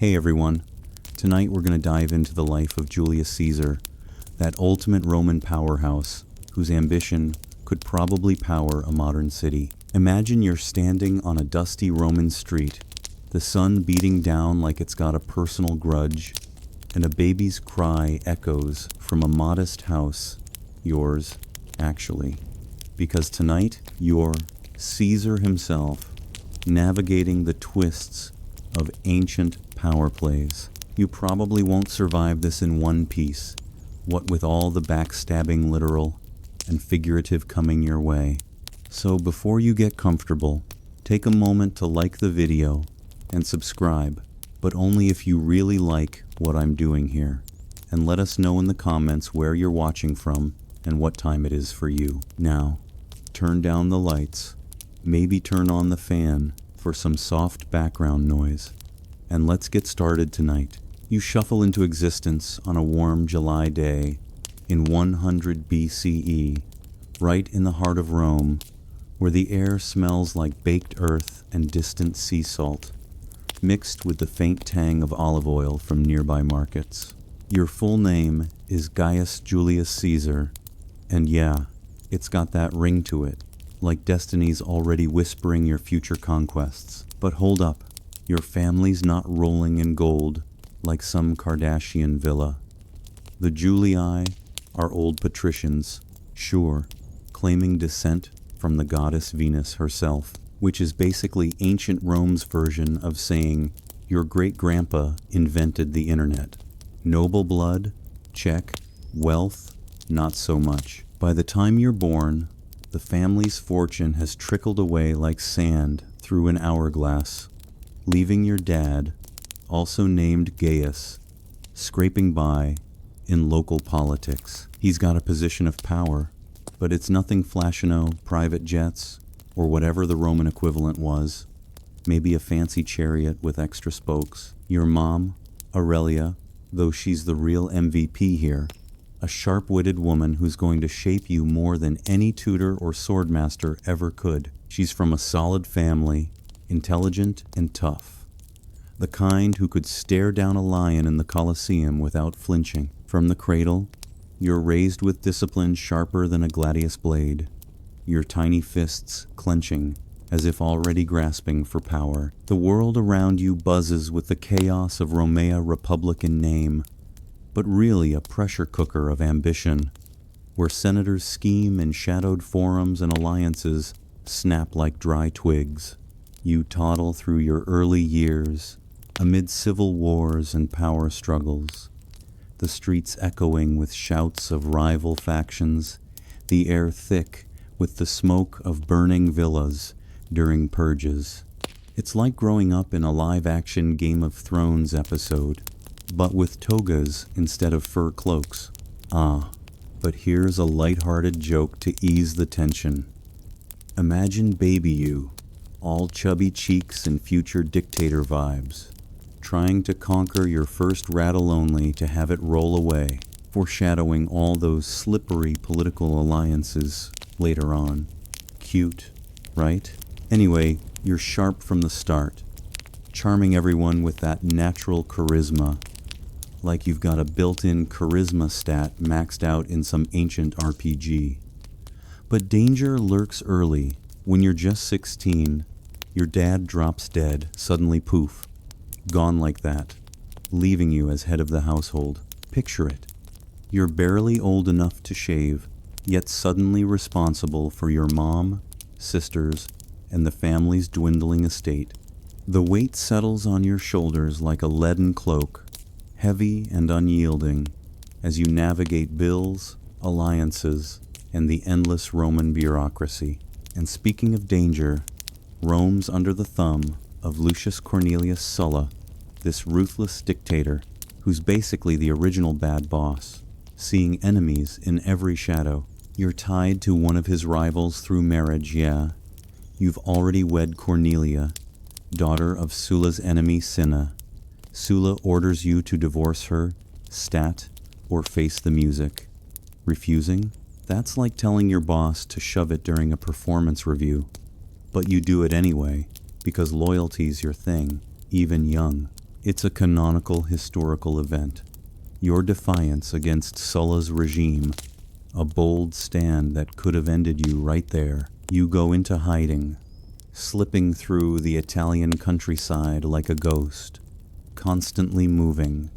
Hey everyone, tonight we're going to dive into the life of Julius Caesar, that ultimate Roman powerhouse whose ambition could probably power a modern city. Imagine you're standing on a dusty Roman street, the sun beating down like it's got a personal grudge, and a baby's cry echoes from a modest house, yours, actually. Because tonight, you're Caesar himself, navigating the twists of ancient power plays. You probably won't survive this in one piece, what with all the backstabbing literal and figurative coming your way. So before you get comfortable, take a moment to like the video and subscribe, but only if you really like what I'm doing here. And let us know in the comments where you're watching from and what time it is for you. Now, turn down the lights, maybe turn on the fan for some soft background noise. And let's get started tonight. You shuffle into existence on a warm July day in 100 BCE, right in the heart of Rome, where the air smells like baked earth and distant sea salt, mixed with the faint tang of olive oil from nearby markets. Your full name is Gaius Julius Caesar, and yeah, it's got that ring to it, like destiny's already whispering your future conquests. But hold up. Your family's not rolling in gold like some Kardashian villa. The Julii are old patricians, sure, claiming descent from the goddess Venus herself, which is basically ancient Rome's version of saying your great-grandpa invented the internet. Noble blood? Check. Wealth? Not so much. By the time you're born, the family's fortune has trickled away like sand through an hourglass, leaving your dad, also named Gaius, scraping by in local politics. He's got a position of power, but it's nothing flashino, private jets, or whatever the Roman equivalent was. Maybe a fancy chariot with extra spokes. Your mom, Aurelia, though she's the real MVP here, a sharp-witted woman who's going to shape you more than any tutor or swordmaster ever could. She's from a solid family, intelligent and tough. The kind who could stare down a lion in the Colosseum without flinching. From the cradle, you're raised with discipline sharper than a gladius blade, your tiny fists clenching as if already grasping for power. The world around you buzzes with the chaos of Romea Republican name, but really a pressure cooker of ambition, where senators scheme in shadowed forums and alliances snap like dry twigs. You toddle through your early years amid civil wars and power struggles, the streets echoing with shouts of rival factions, the air thick with the smoke of burning villas during purges. It's like growing up in a live-action Game of Thrones episode, but with togas instead of fur cloaks. But here's a light-hearted joke to ease the tension. Imagine baby you, all chubby cheeks and future dictator vibes, trying to conquer your first rattle only to have it roll away, foreshadowing all those slippery political alliances later on. Cute, right? Anyway, you're sharp from the start, charming everyone with that natural charisma, like you've got a built-in charisma stat maxed out in some ancient RPG. But danger lurks early. When you're just 16, your dad drops dead, suddenly poof, gone like that, leaving you as head of the household. Picture it. You're barely old enough to shave, yet suddenly responsible for your mom, sisters, and the family's dwindling estate. The weight settles on your shoulders like a leaden cloak, heavy and unyielding, as you navigate bills, alliances, and the endless Roman bureaucracy. And speaking of danger, Rome's under the thumb of Lucius Cornelius Sulla, this ruthless dictator who's basically the original bad boss, seeing enemies in every shadow. You're tied to one of his rivals through marriage, yeah. You've already wed Cornelia, daughter of Sulla's enemy Cinna. Sulla orders you to divorce her, stat, or face the music. Refusing? That's like telling your boss to shove it during a performance review. But you do it anyway, because loyalty's your thing, even young. It's a canonical historical event. Your defiance against Sulla's regime, a bold stand that could have ended you right there. You go into hiding, slipping through the Italian countryside like a ghost, constantly moving,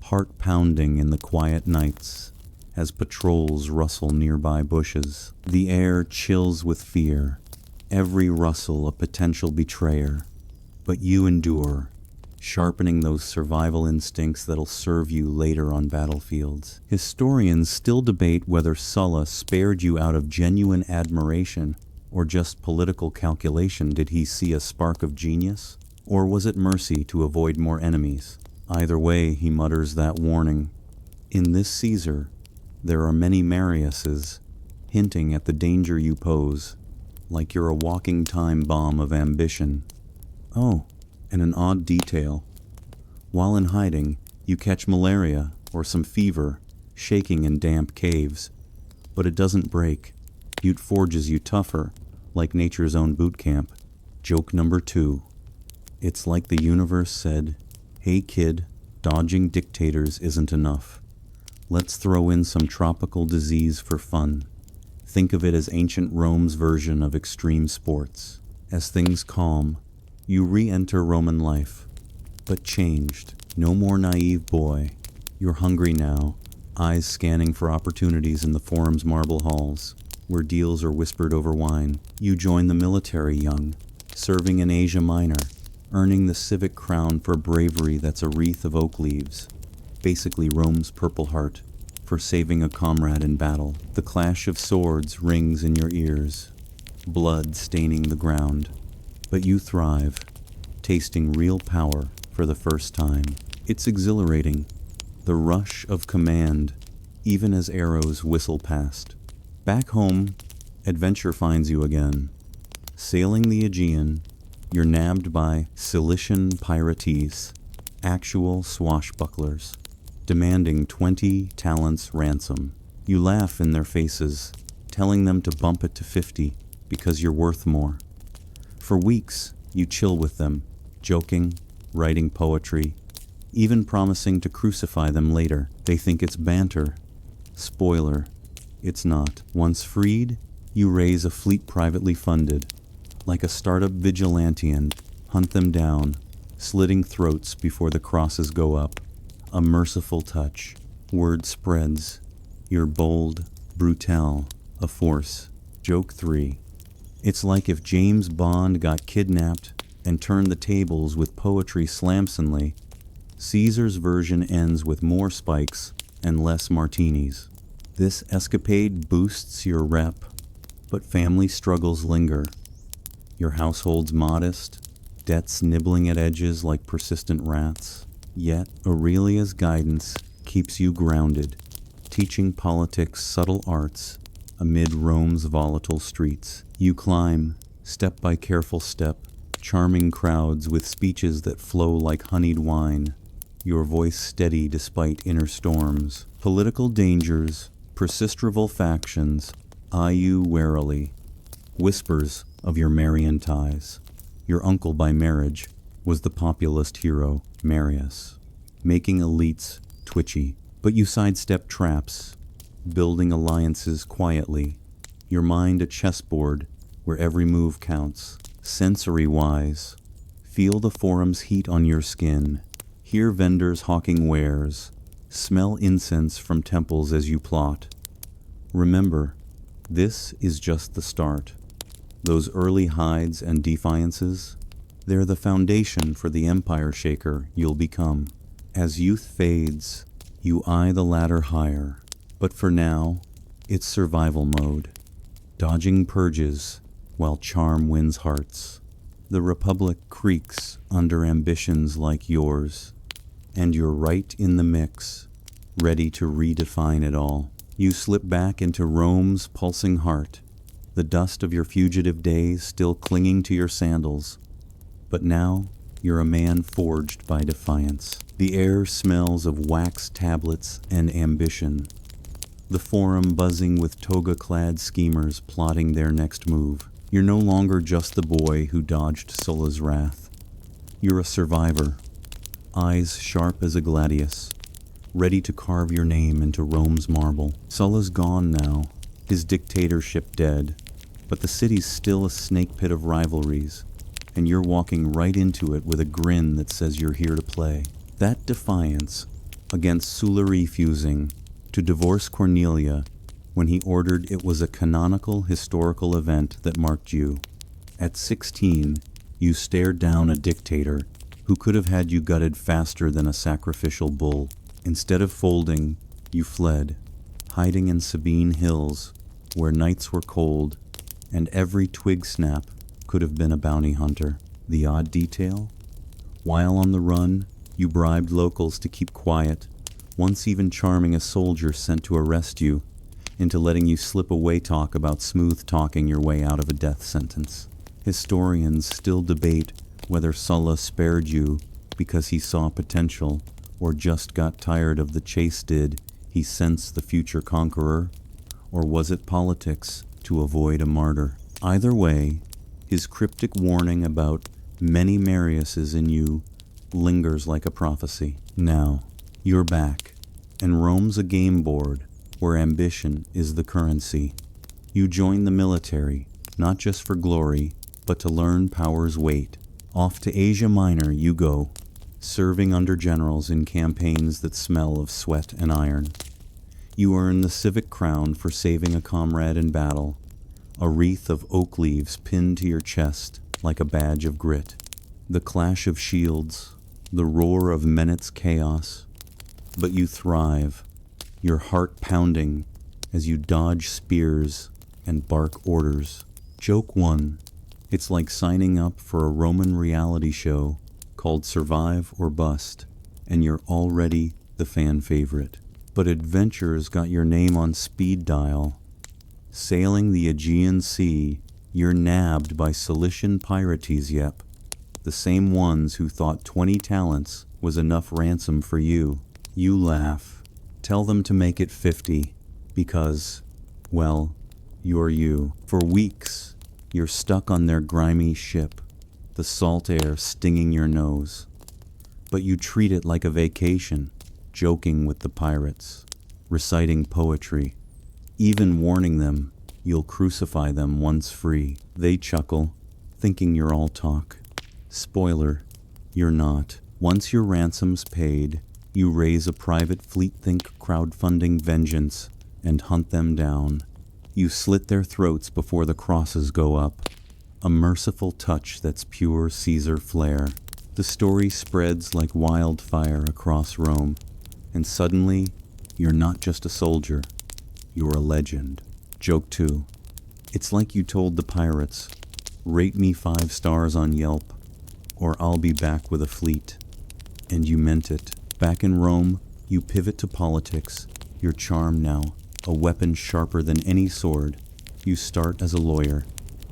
heart pounding in the quiet nights as patrols rustle nearby bushes. The air chills with fear, every rustle a potential betrayer. But you endure, sharpening those survival instincts that'll serve you later on battlefields. Historians still debate whether Sulla spared you out of genuine admiration or just political calculation. Did he see a spark of genius? Or was it mercy to avoid more enemies? Either way, he mutters that warning. In this Caesar, there are many Mariuses, hinting at the danger you pose, like you're a walking time bomb of ambition. Oh, and an odd detail. While in hiding, you catch malaria or some fever, shaking in damp caves. But it doesn't break. It forges you tougher, like nature's own boot camp. Joke number 2. It's like the universe said, "Hey kid, dodging dictators isn't enough. Let's throw in some tropical disease for fun." Think of it as ancient Rome's version of extreme sports. As things calm, you re-enter Roman life, but changed. No more naive boy. You're hungry now, eyes scanning for opportunities in the forum's marble halls, where deals are whispered over wine. You join the military young, serving in Asia Minor, earning the civic crown for bravery that's a wreath of oak leaves, basically Rome's Purple Heart, for saving a comrade in battle. The clash of swords rings in your ears, blood staining the ground. But you thrive, tasting real power for the first time. It's exhilarating, the rush of command, even as arrows whistle past. Back home, adventure finds you again. Sailing the Aegean, you're nabbed by Cilician pirates, actual swashbucklers, demanding 20 talents ransom. You laugh in their faces, telling them to bump it to 50 because you're worth more. For weeks, you chill with them, joking, writing poetry, even promising to crucify them later. They think it's banter. Spoiler, it's not. Once freed, you raise a fleet privately funded, like a startup vigilante, and hunt them down, slitting throats before the crosses go up. A merciful touch. Word spreads. You're bold, brutal, a force. Joke 3. It's like if James Bond got kidnapped and turned the tables with poetry slamsonly. Caesar's version ends with more spikes and less martinis. This escapade boosts your rep, but family struggles linger. Your household's modest, debts nibbling at edges like persistent rats. Yet Aurelia's guidance keeps you grounded, teaching politics subtle arts amid Rome's volatile streets. You climb, step by careful step, charming crowds with speeches that flow like honeyed wine, your voice steady despite inner storms. Political dangers, persist-rival factions, eye you warily. Whispers of your Marian ties. Your uncle by marriage was the populist hero, Marius, making elites twitchy. But you sidestep traps, building alliances quietly, your mind a chessboard where every move counts. Sensory-wise, feel the forum's heat on your skin, hear vendors hawking wares, smell incense from temples as you plot. Remember, this is just the start. Those early hides and defiances, they're the foundation for the empire shaker you'll become. As youth fades, you eye the ladder higher, but for now, it's survival mode. Dodging purges while charm wins hearts. The Republic creaks under ambitions like yours, and you're right in the mix, ready to redefine it all. You slip back into Rome's pulsing heart, the dust of your fugitive days still clinging to your sandals. But now, you're a man forged by defiance. The air smells of wax tablets and ambition. The forum buzzing with toga-clad schemers plotting their next move. You're no longer just the boy who dodged Sulla's wrath. You're a survivor, eyes sharp as a gladius, ready to carve your name into Rome's marble. Sulla's gone now, his dictatorship dead, but the city's still a snake pit of rivalries, and you're walking right into it with a grin that says you're here to play. That defiance against Sulla refusing to divorce Cornelia when he ordered it was a canonical historical event that marked you. At 16, you stared down a dictator who could have had you gutted faster than a sacrificial bull. Instead of folding, you fled, hiding in Sabine Hills, where nights were cold, and every twig snap could have been a bounty hunter. The odd detail? While on the run, you bribed locals to keep quiet, once even charming a soldier sent to arrest you into letting you slip away talk about smooth talking your way out of a death sentence. Historians still debate whether Sulla spared you because he saw potential or just got tired of the chase. Did he sense the future conqueror, or was it politics to avoid a martyr? Either way, his cryptic warning about many Mariuses in you lingers like a prophecy. Now, you're back, and Rome's a game board where ambition is the currency. You join the military, not just for glory, but to learn power's weight. Off to Asia Minor you go, serving under generals in campaigns that smell of sweat and iron. You earn the civic crown for saving a comrade in battle, a wreath of oak leaves pinned to your chest like a badge of grit. The clash of shields, the roar of Menet's chaos, but you thrive, your heart pounding as you dodge spears and bark orders. Joke 1. It's like signing up for a Roman reality show called Survive or Bust, and you're already the fan favorite. But adventure's got your name on speed dial. Sailing the Aegean Sea, you're nabbed by Cilician pirates, yep, the same ones who thought 20 talents was enough ransom for you. You laugh. Tell them to make it 50, because, well, you're you. For weeks, you're stuck on their grimy ship, the salt air stinging your nose. But you treat it like a vacation, joking with the pirates, reciting poetry, even warning them you'll crucify them once free. They chuckle, thinking you're all talk. Spoiler, you're not. Once your ransom's paid, you raise a private fleet-think crowdfunding vengeance and hunt them down. You slit their throats before the crosses go up. A merciful touch that's pure Caesar flair. The story spreads like wildfire across Rome, and suddenly, you're not just a soldier, you're a legend. Joke 2. It's like you told the pirates, rate me 5 stars on Yelp, or I'll be back with a fleet. And you meant it. Back in Rome, you pivot to politics, your charm now, a weapon sharper than any sword. You start as a lawyer,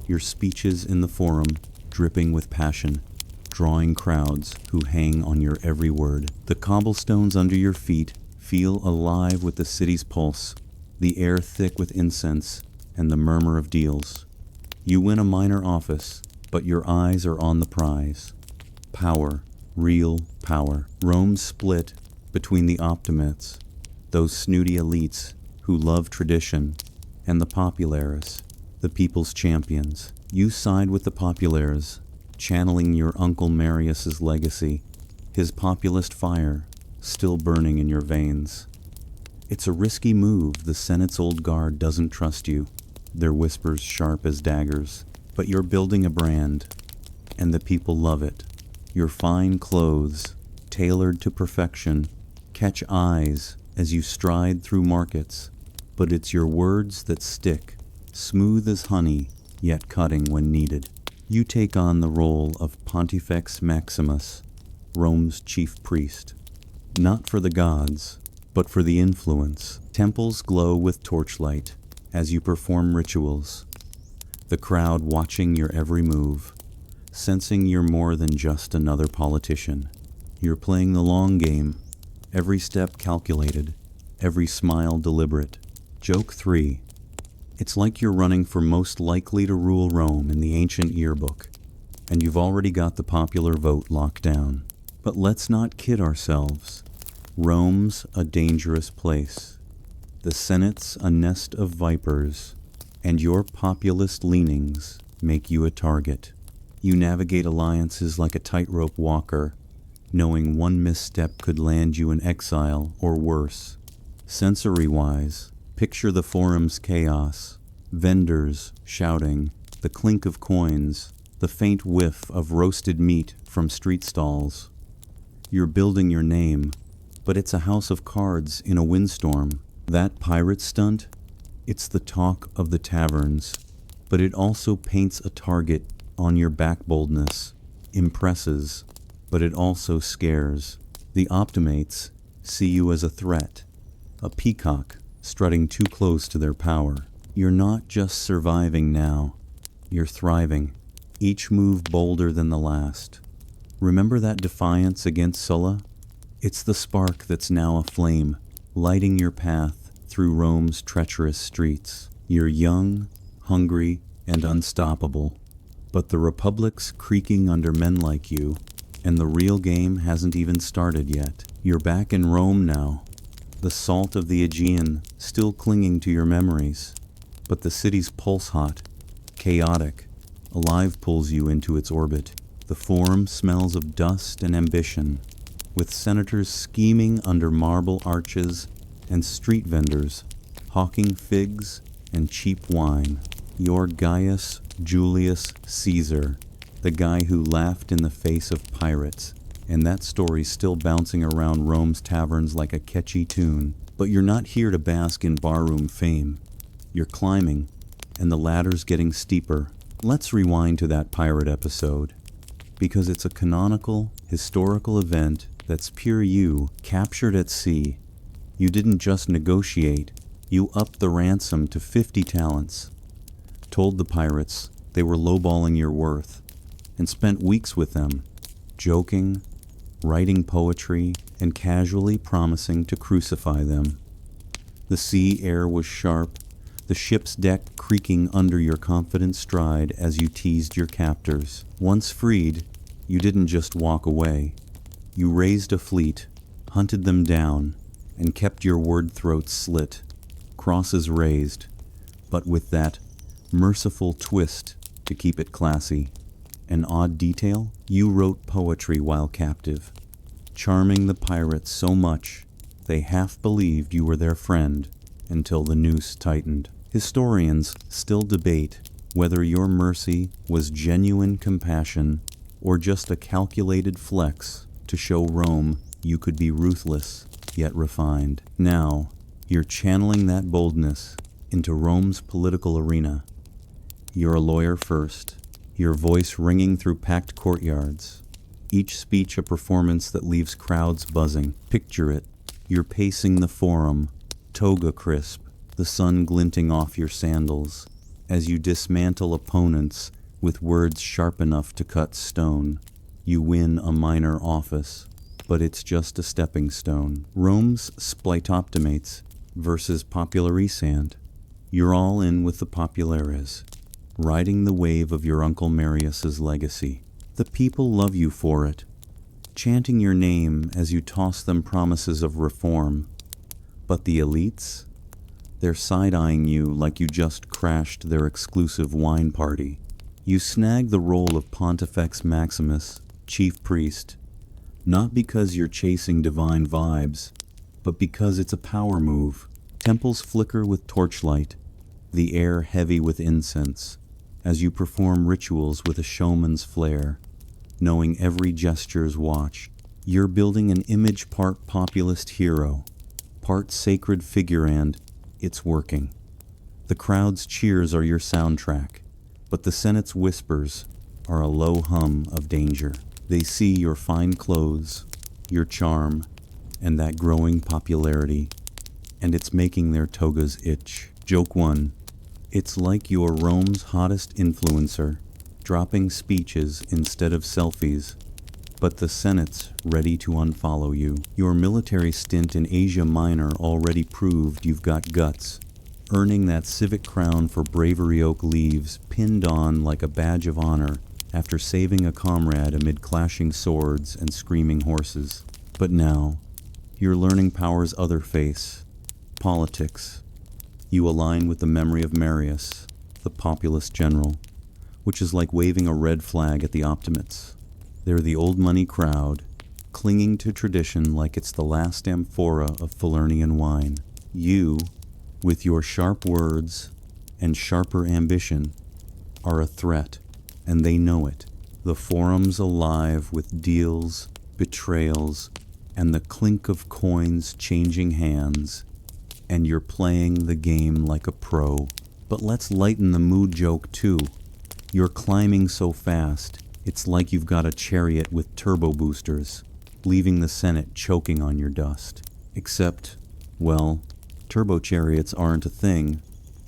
your speeches in the forum dripping with passion, drawing crowds who hang on your every word. The cobblestones under your feet feel alive with the city's pulse, the air thick with incense and the murmur of deals. You win a minor office, but your eyes are on the prize. Power, real power. Rome's split between the optimates, those snooty elites who love tradition, and the populares, the people's champions. You side with the populares, channeling your Uncle Marius's legacy, his populist fire still burning in your veins. It's a risky move. The Senate's old guard doesn't trust you, their whispers sharp as daggers. But you're building a brand, and the people love it. Your fine clothes, tailored to perfection, catch eyes as you stride through markets, but it's your words that stick, smooth as honey, yet cutting when needed. You take on the role of Pontifex Maximus, Rome's chief priest. Not for the gods, but for the influence. Temples glow with torchlight as you perform rituals, the crowd watching your every move, sensing you're more than just another politician. You're playing the long game, every step calculated, every smile deliberate. Joke 3. It's like you're running for most likely to rule Rome in the ancient yearbook, and you've already got the popular vote locked down. But let's not kid ourselves. Rome's a dangerous place. The Senate's a nest of vipers, and your populist leanings make you a target. You navigate alliances like a tightrope walker, knowing one misstep could land you in exile or worse. Sensory-wise, picture the forum's chaos, vendors shouting, the clink of coins, the faint whiff of roasted meat from street stalls. You're building your name, but it's a house of cards in a windstorm. That pirate stunt, it's the talk of the taverns, but it also paints a target on your back. Boldness impresses, but it also scares. The optimates see you as a threat, a peacock strutting too close to their power. You're not just surviving now, you're thriving, each move bolder than the last. Remember that defiance against Sulla? It's the spark that's now aflame, lighting your path through Rome's treacherous streets. You're young, hungry, and unstoppable, but the Republic's creaking under men like you, and the real game hasn't even started yet. You're back in Rome now, the salt of the Aegean still clinging to your memories, but the city's pulse-hot, chaotic, alive pulls you into its orbit. The forum smells of dust and ambition, with senators scheming under marble arches and street vendors hawking figs and cheap wine. You're Gaius Julius Caesar, the guy who laughed in the face of pirates, and that story's still bouncing around Rome's taverns like a catchy tune. But you're not here to bask in barroom fame. You're climbing, and the ladder's getting steeper. Let's rewind to that pirate episode, because it's a canonical, historical event that's pure you, captured at sea. You didn't just negotiate, you upped the ransom to 50 talents, told the pirates they were lowballing your worth, and spent weeks with them, joking, writing poetry, and casually promising to crucify them. The sea air was sharp, the ship's deck creaking under your confident stride as you teased your captors. Once freed, you didn't just walk away. You raised a fleet, hunted them down, and kept your word throats slit, crosses raised, but with that merciful twist to keep it classy. An odd detail? You wrote poetry while captive, charming the pirates so much they half believed you were their friend until the noose tightened. Historians still debate whether your mercy was genuine compassion or just a calculated flex to show Rome you could be ruthless yet refined. Now, you're channeling that boldness into Rome's political arena. You're a lawyer first, your voice ringing through packed courtyards, each speech a performance that leaves crowds buzzing. Picture it, you're pacing the forum, toga crisp, the sun glinting off your sandals, as you dismantle opponents with words sharp enough to cut stone. You win a minor office, but it's just a stepping stone. Rome's splitoptimates versus popularisand. You're all in with the populares, riding the wave of your Uncle Marius's legacy. The people love you for it, chanting your name as you toss them promises of reform. But the elites? They're side-eyeing you like you just crashed their exclusive wine party. You snag the role of Pontifex Maximus, chief priest, not because you're chasing divine vibes, but because it's a power move. Temples flicker with torchlight, the air heavy with incense, as you perform rituals with a showman's flair, knowing every gesture's watched. You're building an image part populist hero, part sacred figure, and it's working. The crowd's cheers are your soundtrack, but the Senate's whispers are a low hum of danger. They see your fine clothes, your charm, and that growing popularity, and it's making their togas itch. Joke 1. It's like you're Rome's hottest influencer, dropping speeches instead of selfies, but the Senate's ready to unfollow you. Your military stint in Asia Minor already proved you've got guts, earning that civic crown for bravery oak leaves pinned on like a badge of honor after saving a comrade amid clashing swords and screaming horses. But now, you're learning power's other face, politics. You align with the memory of Marius, the populist general, which is like waving a red flag at the Optimates. They're the old money crowd, clinging to tradition like it's the last amphora of Falernian wine. You, with your sharp words and sharper ambition, are a threat, and they know it. The forum's alive with deals, betrayals, and the clink of coins changing hands, and you're playing the game like a pro. But let's lighten the mood joke too. You're climbing so fast, it's like you've got a chariot with turbo boosters, leaving the Senate choking on your dust. Except, well, turbo chariots aren't a thing,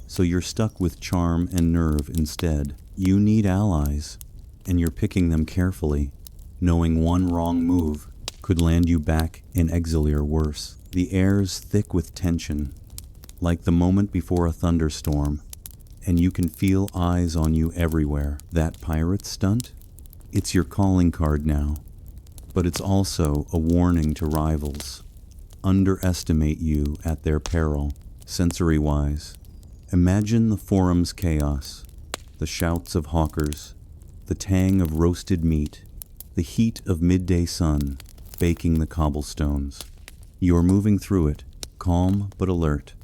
so you're stuck with charm and nerve instead. You need allies, and you're picking them carefully, knowing one wrong move could land you back in exile or worse. The air's thick with tension, like the moment before a thunderstorm, and you can feel eyes on you everywhere. That pirate stunt? It's your calling card now, but it's also a warning to rivals. Underestimate you at their peril, sensory-wise. Imagine the forum's chaos, the shouts of hawkers, the tang of roasted meat, the heat of midday sun baking the cobblestones. You're moving through it, calm but alert,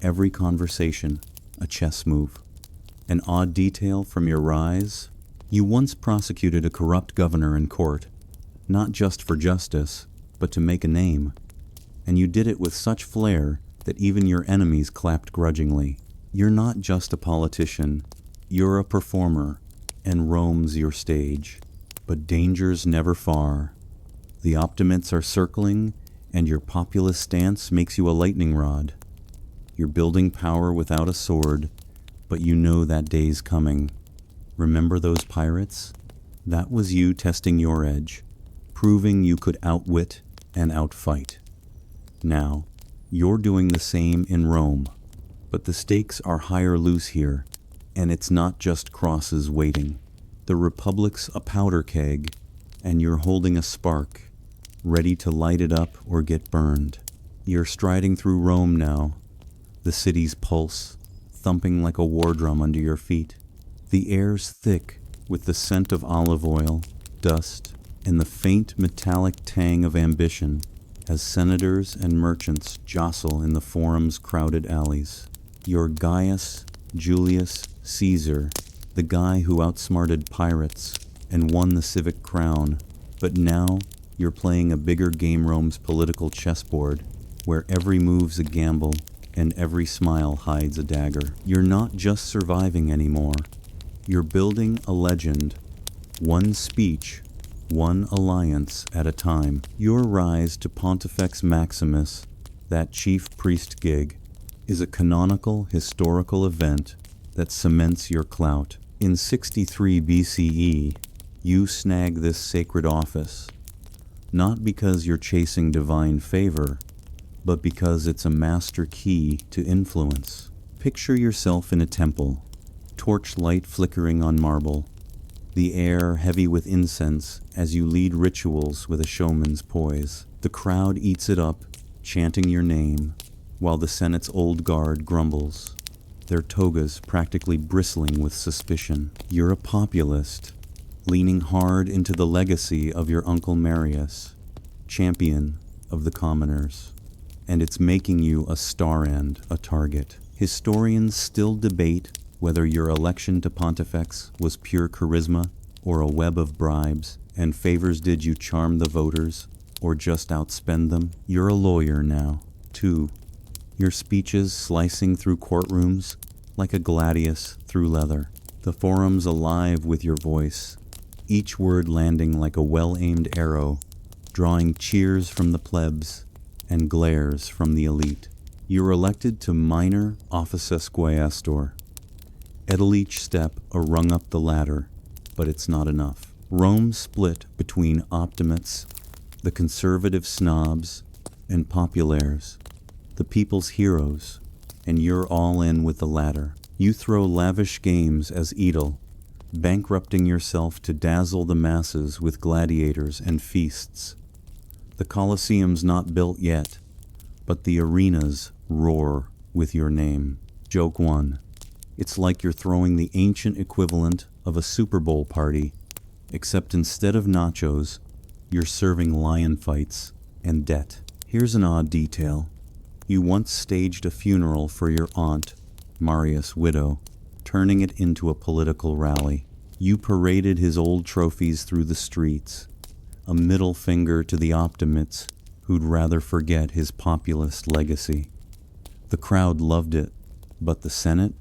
every conversation a chess move. An odd detail from your rise: you once prosecuted a corrupt governor in court, not just for justice, but to make a name. And you did it with such flair that even your enemies clapped grudgingly. You're not just a politician, you're a performer, and Rome's your stage. But danger's never far. The Optimates are circling, and your populist stance makes you a lightning rod. You're building power without a sword, but you know that day's coming. Remember those pirates? That was you testing your edge, proving you could outwit and outfight. Now, you're doing the same in Rome, but the stakes are higher loose here, and it's not just crosses waiting. The Republic's a powder keg, and you're holding a spark, ready to light it up or get burned. You're striding through Rome now, the city's pulse thumping like a war drum under your feet. The air's thick with the scent of olive oil, dust, and the faint metallic tang of ambition as senators and merchants jostle in the forum's crowded alleys. You're Gaius Julius Caesar, the guy who outsmarted pirates and won the civic crown, but now you're playing a bigger game. Rome's political chessboard, where every move's a gamble and every smile hides a dagger. You're not just surviving anymore. You're building a legend, one speech, one alliance at a time. Your rise to Pontifex Maximus, that chief priest gig, is a canonical historical event that cements your clout. In 63 BCE, you snag this sacred office, not because you're chasing divine favor, but because it's a master key to influence. Picture yourself in a temple, torchlight flickering on marble, the air heavy with incense as you lead rituals with a showman's poise. The crowd eats it up, chanting your name, while the Senate's old guard grumbles, their togas practically bristling with suspicion. You're a populist, leaning hard into the legacy of your uncle Marius, champion of the commoners, and it's making you a star and a target. Historians still debate whether your election to Pontifex was pure charisma or a web of bribes and favors. Did you charm the voters or just outspend them? You're a lawyer now, too. Your speeches slicing through courtrooms like a gladius through leather. The forum's alive with your voice, each word landing like a well-aimed arrow, drawing cheers from the plebs and glares from the elite. You're elected to minor offices quaestor. It'll each step a rung up the ladder, but it's not enough. Rome split between Optimates, the conservative snobs, and populares, the people's heroes, and you're all in with the latter. You throw lavish games as Edel, bankrupting yourself to dazzle the masses with gladiators and feasts. The Colosseum's not built yet, but the arenas roar with your name. Joke 1. It's like you're throwing the ancient equivalent of a Super Bowl party, except instead of nachos, you're serving lion fights and debt. Here's an odd detail. You once staged a funeral for your aunt, Marius' widow, turning it into a political rally. You paraded his old trophies through the streets, a middle finger to the optimates who'd rather forget his populist legacy. The crowd loved it, but the Senate?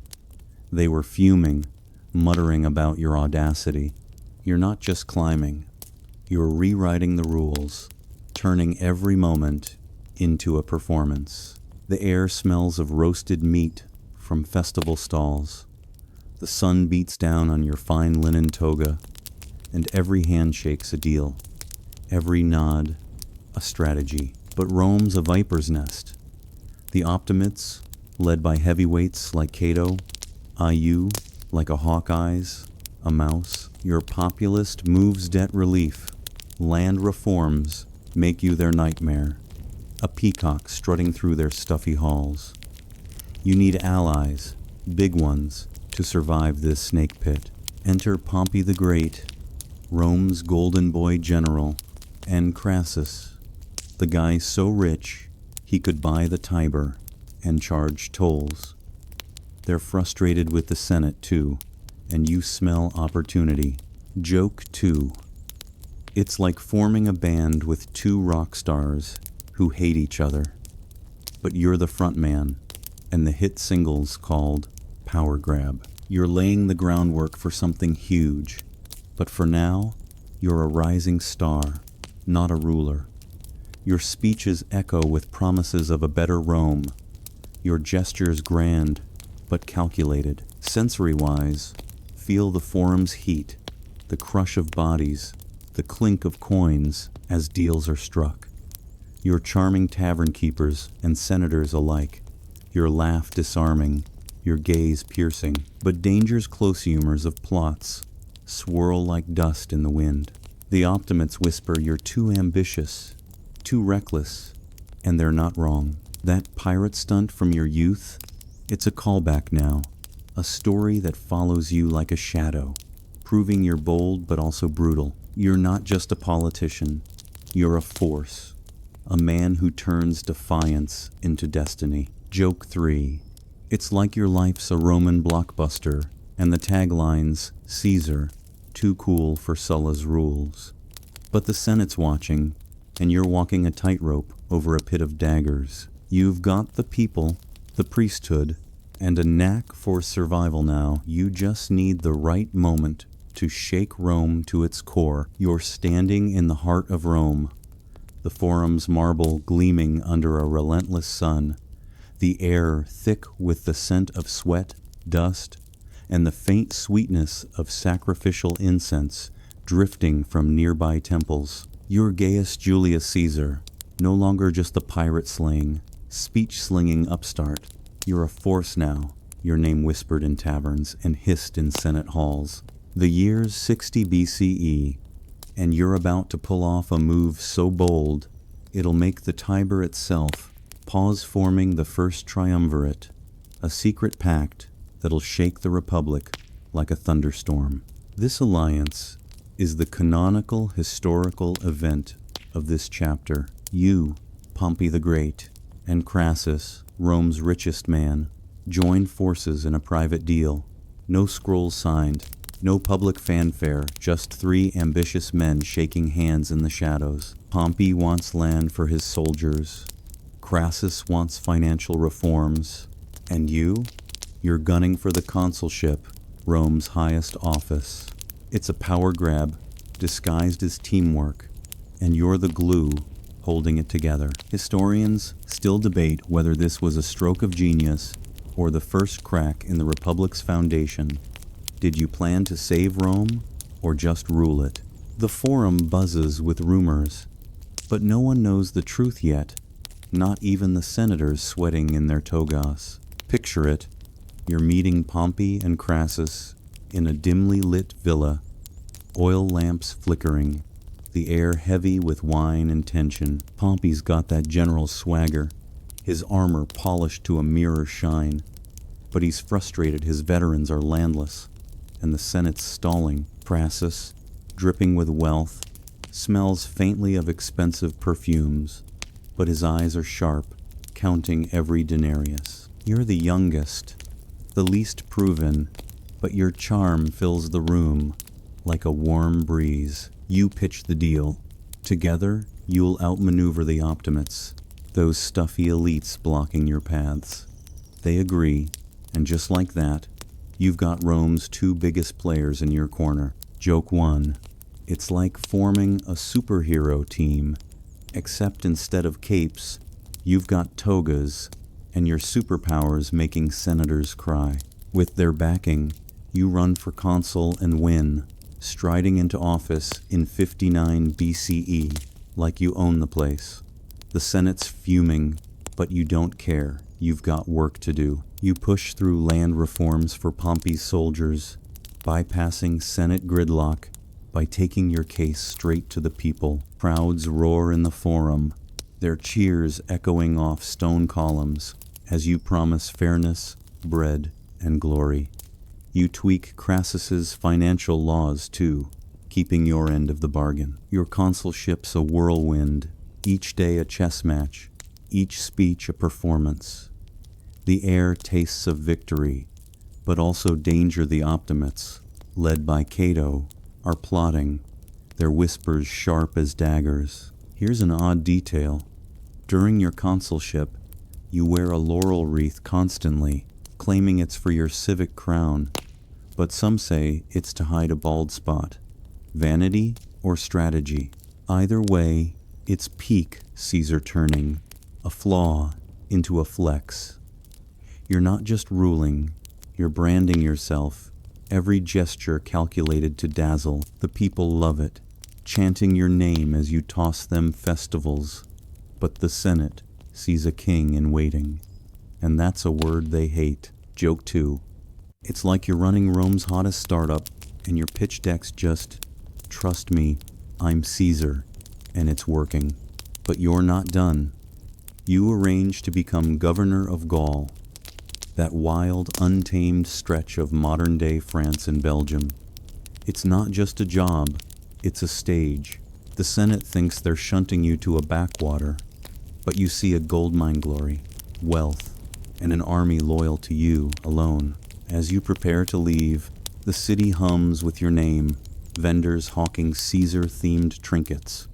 They were fuming, muttering about your audacity. You're not just climbing, you're rewriting the rules, turning every moment into a performance. The air smells of roasted meat from festival stalls. The sun beats down on your fine linen toga, and every handshake's a deal, every nod a strategy. But Rome's a viper's nest. The optimates, led by heavyweights like Cato, IU, like a Hawkeye's, a mouse. Your populist moves debt relief, land reforms make you their nightmare, a peacock strutting through their stuffy halls. You need allies, big ones, to survive this snake pit. Enter Pompey the Great, Rome's golden boy general, and Crassus, the guy so rich he could buy the Tiber and charge tolls. They're frustrated with the Senate too, and you smell opportunity. Joke 2. It's like forming a band with two rock stars who hate each other. But you're the front man, and the hit single's called Power Grab. You're laying the groundwork for something huge, but for now, you're a rising star, not a ruler. Your speeches echo with promises of a better Rome. Your gestures grand, but calculated. Sensory-wise, feel the forum's heat, the crush of bodies, the clink of coins as deals are struck. Your charming tavern keepers and senators alike, your laugh disarming, your gaze piercing. But danger's close humors of plots swirl like dust in the wind. The optimates whisper you're too ambitious, too reckless, and they're not wrong. That pirate stunt from your youth, it's a callback now, a story that follows you like a shadow, proving you're bold but also brutal. You're not just a politician, you're a force, a man who turns defiance into destiny. Joke 3. It's like your life's a Roman blockbuster, and the tagline's Caesar, too cool for Sulla's rules. But the Senate's watching, and you're walking a tightrope over a pit of daggers. You've got the people, the priesthood, and a knack for survival now. You just need the right moment to shake Rome to its core. You're standing in the heart of Rome, the forum's marble gleaming under a relentless sun, the air thick with the scent of sweat, dust, and the faint sweetness of sacrificial incense drifting from nearby temples. You're Gaius Julius Caesar, no longer just the pirate-slaying, speech-slinging upstart. You're a force now, your name whispered in taverns and hissed in Senate halls. The year's 60 BCE, and you're about to pull off a move so bold, it'll make the Tiber itself pause, forming the first triumvirate, a secret pact that'll shake the Republic like a thunderstorm. This alliance is the canonical historical event of this chapter. You, Pompey the Great, and Crassus, Rome's richest man, join forces in a private deal. No scrolls signed, no public fanfare, just three ambitious men shaking hands in the shadows. Pompey wants land for his soldiers. Crassus wants financial reforms. And you're gunning for the consulship, Rome's highest office. It's a power grab, disguised as teamwork, and you're the glue holding it together. Historians still debate whether this was a stroke of genius or the first crack in the Republic's foundation. Did you plan to save Rome or just rule it? The forum buzzes with rumors, but no one knows the truth yet, not even the senators sweating in their togas. Picture it. You're meeting Pompey and Crassus in a dimly lit villa, oil lamps flickering, the air heavy with wine and tension. Pompey's got that general swagger, his armor polished to a mirror shine. But he's frustrated his veterans are landless, and the Senate's stalling. Crassus, dripping with wealth, smells faintly of expensive perfumes, but his eyes are sharp, counting every denarius. You're the youngest, the least proven, but your charm fills the room like a warm breeze. You pitch the deal. Together, you'll outmaneuver the optimates, those stuffy elites blocking your paths. They agree, and just like that, you've got Rome's two biggest players in your corner. Joke 1. It's like forming a superhero team, except instead of capes, you've got togas, and your superpowers making senators cry. With their backing, you run for consul and win, striding into office in 59 BCE, like you own the place. The Senate's fuming, but you don't care. You've got work to do. You push through land reforms for Pompey's soldiers, bypassing Senate gridlock by taking your case straight to the people. Crowds roar in the forum, their cheers echoing off stone columns as you promise fairness, bread, and glory. You tweak Crassus's financial laws too, keeping your end of the bargain. Your consulship's a whirlwind, each day a chess match, each speech a performance. The air tastes of victory, but also danger. The optimates, led by Cato, are plotting, their whispers sharp as daggers. Here's an odd detail. During your consulship, you wear a laurel wreath constantly, claiming it's for your civic crown, but some say it's to hide a bald spot. Vanity or strategy? Either way, it's peak Caesar turning, a flaw into a flex. You're not just ruling, you're branding yourself, every gesture calculated to dazzle. The people love it, chanting your name as you toss them festivals. But the Senate sees a king in waiting, and that's a word they hate. Joke 2. It's like you're running Rome's hottest startup, and your pitch deck's just, "Trust me, I'm Caesar," and it's working. But you're not done. You arrange to become governor of Gaul, that wild, untamed stretch of modern-day France and Belgium. It's not just a job, it's a stage. The Senate thinks they're shunting you to a backwater, but you see a goldmine glory, wealth, and an army loyal to you alone. As you prepare to leave, the city hums with your name, vendors hawking Caesar-themed trinkets.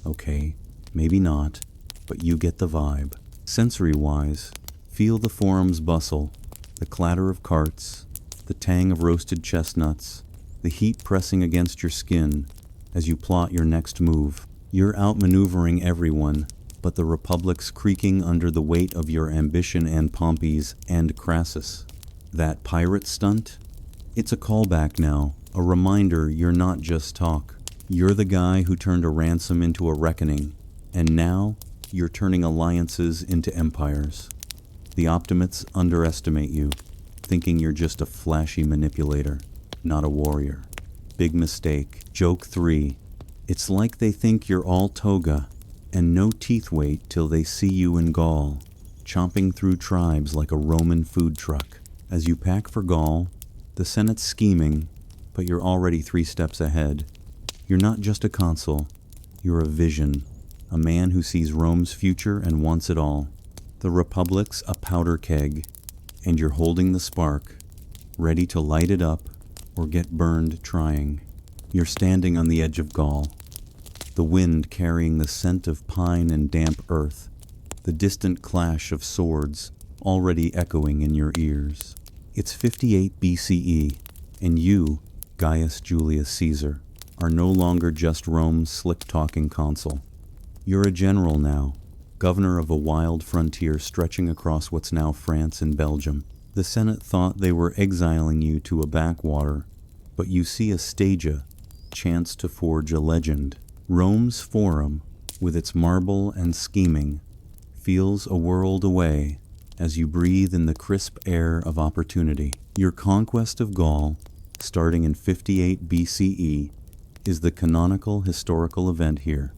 Okay, maybe not, but you get the vibe. Sensory-wise, feel the forum's bustle, the clatter of carts, the tang of roasted chestnuts, the heat pressing against your skin as you plot your next move. You're outmaneuvering everyone, but the Republic's creaking under the weight of your ambition and Pompey's and Crassus. That pirate stunt? It's a callback now, a reminder you're not just talk. You're the guy who turned a ransom into a reckoning, and now you're turning alliances into empires. The optimates underestimate you, thinking you're just a flashy manipulator, not a warrior. Big mistake. Joke 3. It's like they think you're all toga, and no teeth wait till they see you in Gaul, chomping through tribes like a Roman food truck. As you pack for Gaul, the Senate's scheming, but you're already 3 steps ahead. You're not just a consul, you're a vision, a man who sees Rome's future and wants it all. The Republic's a powder keg, and you're holding the spark, ready to light it up or get burned trying. You're standing on the edge of Gaul, the wind carrying the scent of pine and damp earth, the distant clash of swords already echoing in your ears. It's 58 BCE, and you, Gaius Julius Caesar, are no longer just Rome's slick-talking consul. You're a general now, governor of a wild frontier stretching across what's now France and Belgium. The Senate thought they were exiling you to a backwater, but you see a stagia, chance to forge a legend. Rome's forum, with its marble and scheming, feels a world away as you breathe in the crisp air of opportunity. Your conquest of Gaul starting in 58 BCE, is the canonical historical event here.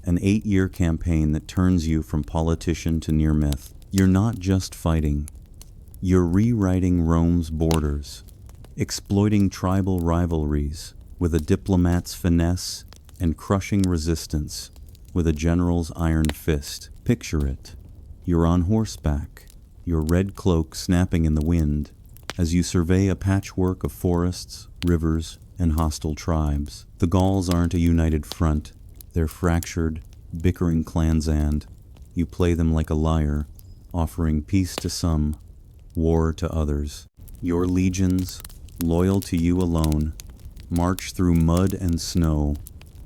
An 8-year campaign that turns you from politician to near myth. You're not just fighting. You're rewriting Rome's borders, exploiting tribal rivalries with a diplomat's finesse and crushing resistance with a general's iron fist. Picture it. You're on horseback, your red cloak snapping in the wind, as you survey a patchwork of forests, rivers, and hostile tribes. The Gauls aren't a united front. They're fractured, bickering clans, and you play them like a liar, offering peace to some, war to others. Your legions, loyal to you alone, march through mud and snow,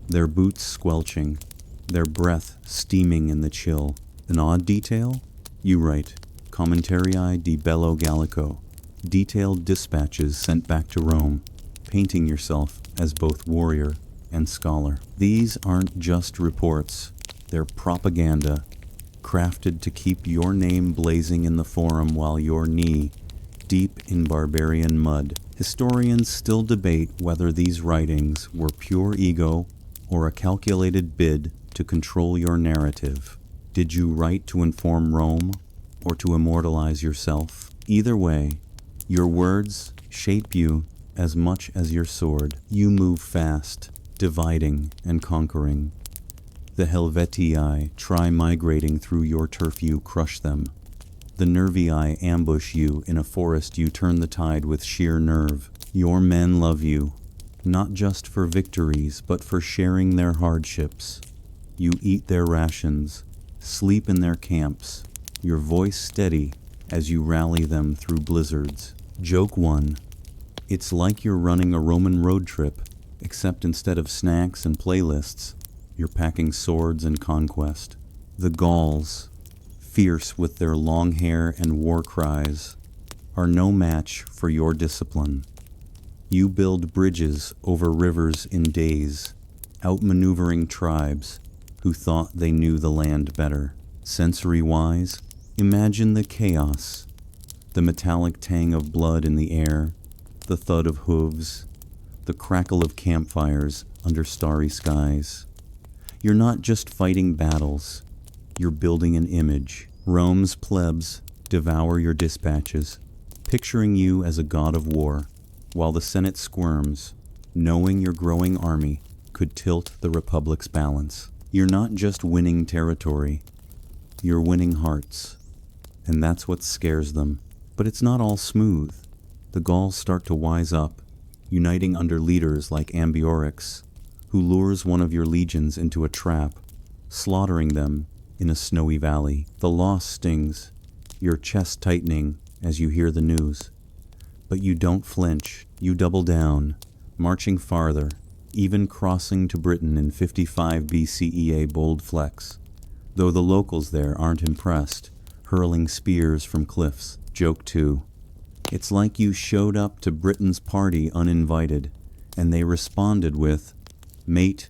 their boots squelching, their breath steaming in the chill. An odd detail? You write, Commentarii di Bello Gallico, detailed dispatches sent back to Rome, painting yourself as both warrior and scholar. These aren't just reports, they're propaganda, crafted to keep your name blazing in the forum while your knee deep in barbarian mud. Historians still debate whether these writings were pure ego or a calculated bid to control your narrative. Did you write to inform Rome or to immortalize yourself? Either way, your words shape you as much as your sword. You move fast, dividing and conquering. The Helvetii try migrating through your turf, you crush them. The Nervii ambush you in a forest, you turn the tide with sheer nerve. Your men love you, not just for victories, but for sharing their hardships. You eat their rations, sleep in their camps, your voice steady as you rally them through blizzards. Joke 1. It's like you're running a Roman road trip, except instead of snacks and playlists, you're packing swords and conquest. The Gauls, fierce with their long hair and war cries, are no match for your discipline. You build bridges over rivers in days, outmaneuvering tribes who thought they knew the land better. Sensory-wise, imagine the chaos, the metallic tang of blood in the air, the thud of hooves, the crackle of campfires under starry skies. You're not just fighting battles, you're building an image. Rome's plebs devour your dispatches, picturing you as a god of war, while the Senate squirms, knowing your growing army could tilt the Republic's balance. You're not just winning territory, you're winning hearts, and that's what scares them. But it's not all smooth. The Gauls start to wise up, uniting under leaders like Ambiorix, who lures one of your legions into a trap, slaughtering them in a snowy valley. The loss stings, your chest tightening as you hear the news. But you don't flinch, you double down, marching farther, even crossing to Britain in 55 BCE, a bold flex, though the locals there aren't impressed, hurling spears from cliffs. Joke 2. It's like you showed up to Britain's party uninvited, and they responded with, "Mate,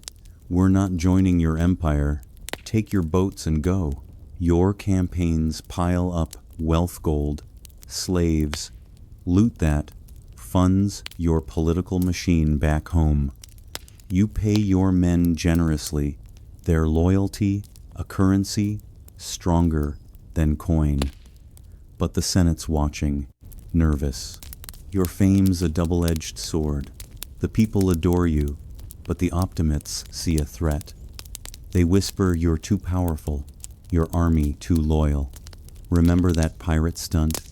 we're not joining your empire. Take your boats and go." Your campaigns pile up wealth, gold, slaves, loot that funds your political machine back home. You pay your men generously, their loyalty a currency stronger than coin. But the Senate's watching, nervous. Your fame's a double-edged sword. The people adore you, but the optimates see a threat. They whisper you're too powerful, your army too loyal. Remember that pirate stunt?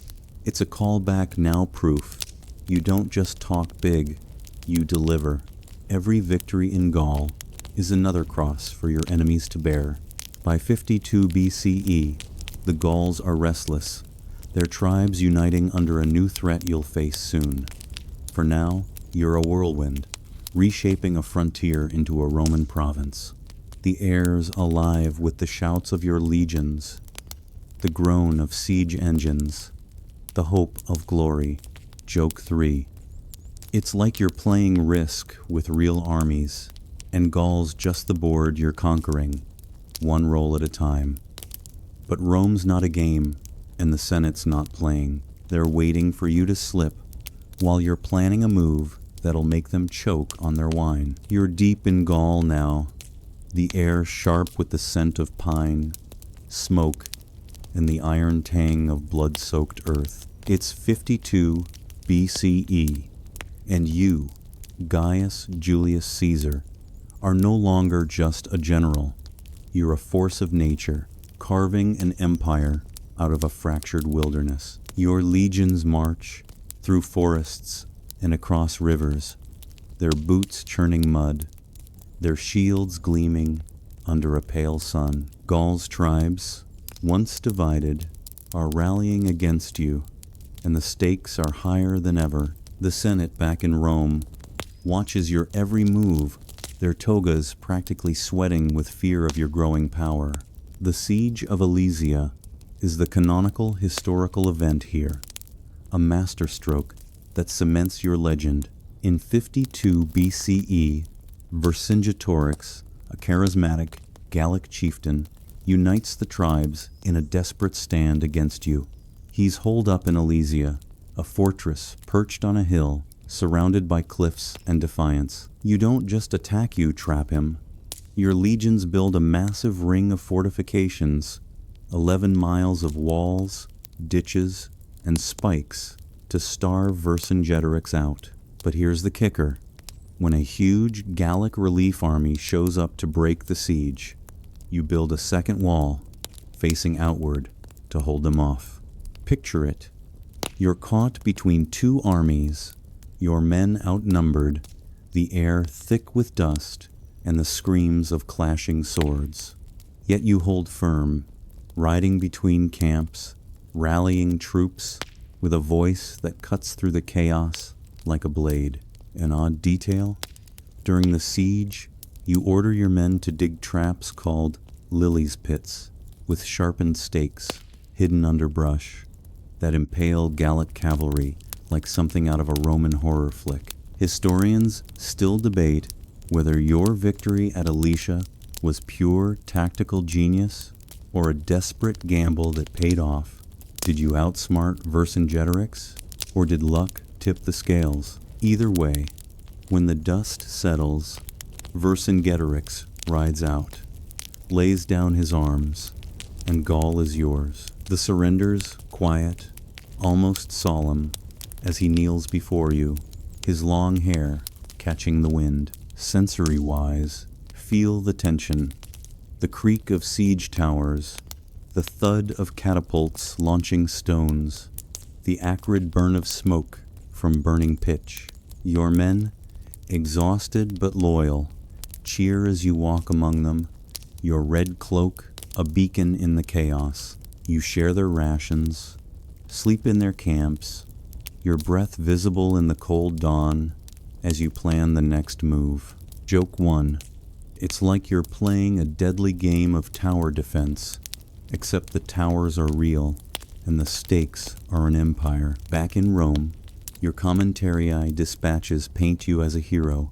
It's a callback now proof. You don't just talk big, you deliver. Every victory in Gaul is another cross for your enemies to bear. By 52 BCE, the Gauls are restless, their tribes uniting under a new threat you'll face soon. For now, you're a whirlwind, reshaping a frontier into a Roman province. The air's alive with the shouts of your legions, the groan of siege engines, the hope of glory. Joke 3. It's like you're playing Risk with real armies, and Gaul's just the board you're conquering, one roll at a time. But Rome's not a game, and the Senate's not playing. They're waiting for you to slip, while you're planning a move that'll make them choke on their wine. You're deep in Gaul now, the air sharp with the scent of pine, smoke, and the iron tang of blood-soaked earth. It's 52 BCE, and you, Gaius Julius Caesar, are no longer just a general. You're a force of nature, carving an empire out of a fractured wilderness. Your legions march through forests and across rivers, their boots churning mud, their shields gleaming under a pale sun. Gaul's tribes, once divided, are rallying against you, and the stakes are higher than ever. The Senate back in Rome watches your every move, their togas practically sweating with fear of your growing power. The Siege of Alesia is the canonical historical event here, a masterstroke that cements your legend. In 52 BCE, Vercingetorix, a charismatic Gallic chieftain, unites the tribes in a desperate stand against you. He's holed up in Alesia, a fortress perched on a hill, surrounded by cliffs and defiance. You don't just attack, you trap him. Your legions build a massive ring of fortifications, 11 miles of walls, ditches, and spikes to starve Vercingetorix out. But here's the kicker. When a huge Gallic relief army shows up to break the siege, you build a second wall, facing outward, to hold them off. Picture it. You're caught between two armies, your men outnumbered, the air thick with dust, and the screams of clashing swords. Yet you hold firm, riding between camps, rallying troops, with a voice that cuts through the chaos like a blade. An odd detail? During the siege, you order your men to dig traps called lilies pits, with sharpened stakes, hidden under brush, that impale Gallic cavalry like something out of a Roman horror flick. Historians still debate whether your victory at Alesia was pure tactical genius or a desperate gamble that paid off. Did you outsmart Vercingetorix, or did luck tip the scales? Either way, when the dust settles, Vercingetorix rides out, lays down his arms, and Gaul is yours. The surrender's quiet, almost solemn, as he kneels before you, his long hair catching the wind. Sensory-wise, feel the tension, the creak of siege towers, the thud of catapults launching stones, the acrid burn of smoke from burning pitch. Your men, exhausted but loyal, cheer as you walk among them, your red cloak a beacon in the chaos. You share their rations, sleep in their camps, your breath visible in the cold dawn as you plan the next move. Joke 1. It's like you're playing a deadly game of tower defense, except the towers are real and the stakes are an empire. Back in Rome, your commentariae dispatches paint you as a hero,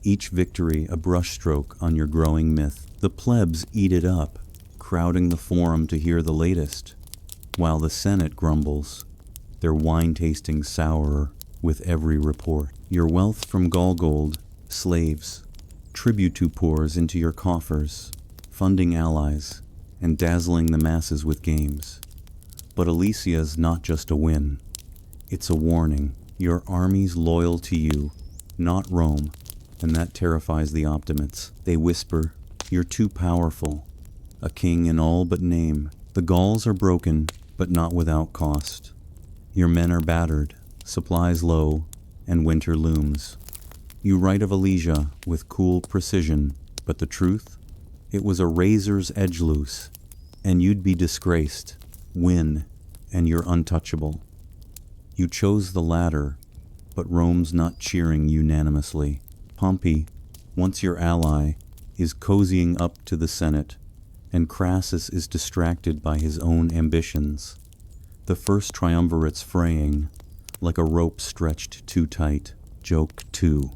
each victory a brushstroke on your growing myth. The plebs eat it up, crowding the forum to hear the latest, while the Senate grumbles, their wine tasting sourer with every report. Your wealth from Gaul gold, slaves, tribute pours into your coffers, funding allies, and dazzling the masses with games. But Alesia's not just a win. It's a warning. Your army's loyal to you, not Rome, and that terrifies the optimates. They whisper, "You're too powerful, a king in all but name." The Gauls are broken, but not without cost. Your men are battered, supplies low, and winter looms. You write of Alesia with cool precision, but the truth? It was a razor's edge loose, and you'd be disgraced. Win, and you're untouchable. You chose the latter, but Rome's not cheering unanimously. Pompey, once your ally, is cozying up to the Senate, and Crassus is distracted by his own ambitions. The first triumvirate's fraying, like a rope stretched too tight. Joke 2.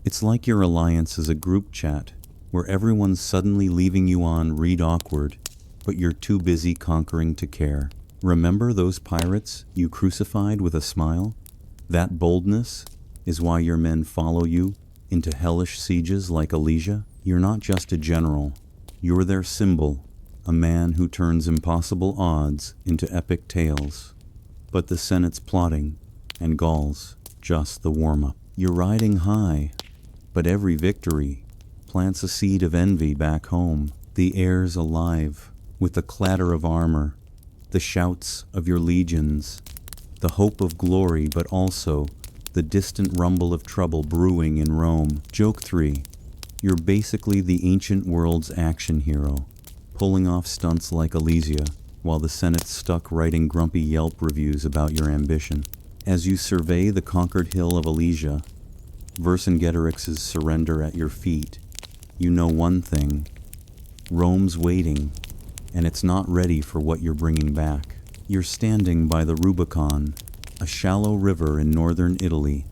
It's like your alliance is a group chat, where everyone's suddenly leaving you on read awkward, but you're too busy conquering to care. Remember those pirates you crucified with a smile? That boldness? is why your men follow you into hellish sieges like Alesia? You're not just a general. You're their symbol, a man who turns impossible odds into epic tales. But the Senate's plotting, and Gaul's just the warm-up. You're riding high, but every victory plants a seed of envy back home. The air's alive with the clatter of armor, the shouts of your legions, the hope of glory, but also the distant rumble of trouble brewing in Rome. Joke 3. You're basically the ancient world's action hero, pulling off stunts like Alesia, while the Senate's stuck writing grumpy Yelp reviews about your ambition. As you survey the conquered hill of Alesia, Vercingetorix's surrender at your feet, you know one thing: Rome's waiting, and it's not ready for what you're bringing back. You're standing by the Rubicon, a shallow river in northern Italy,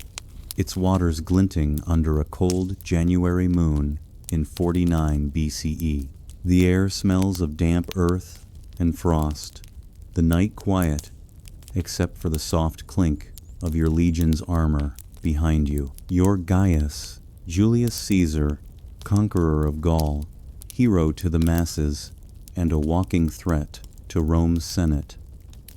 its waters glinting under a cold January moon in 49 BCE. The air smells of damp earth and frost, the night quiet, except for the soft clink of your legion's armor behind you. You're Gaius, Julius Caesar, conqueror of Gaul, hero to the masses, and a walking threat to Rome's Senate.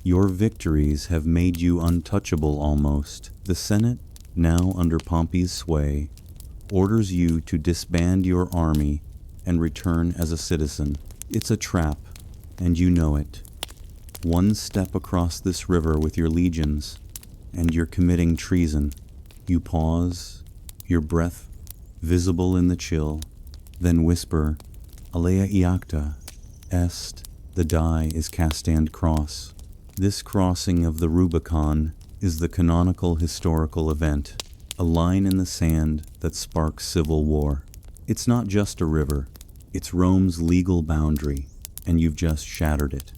Your victories have made you untouchable almost. The Senate, now under Pompey's sway, orders you to disband your army and return as a citizen. It's a trap, and you know it. One step across this river with your legions, and you're committing treason. You pause, your breath visible in the chill, then whisper, Alea iacta est, the die is cast and cross. This crossing of the Rubicon is the canonical historical event, a line in the sand that sparks civil war. It's not just a river, it's Rome's legal boundary, and you've just shattered it.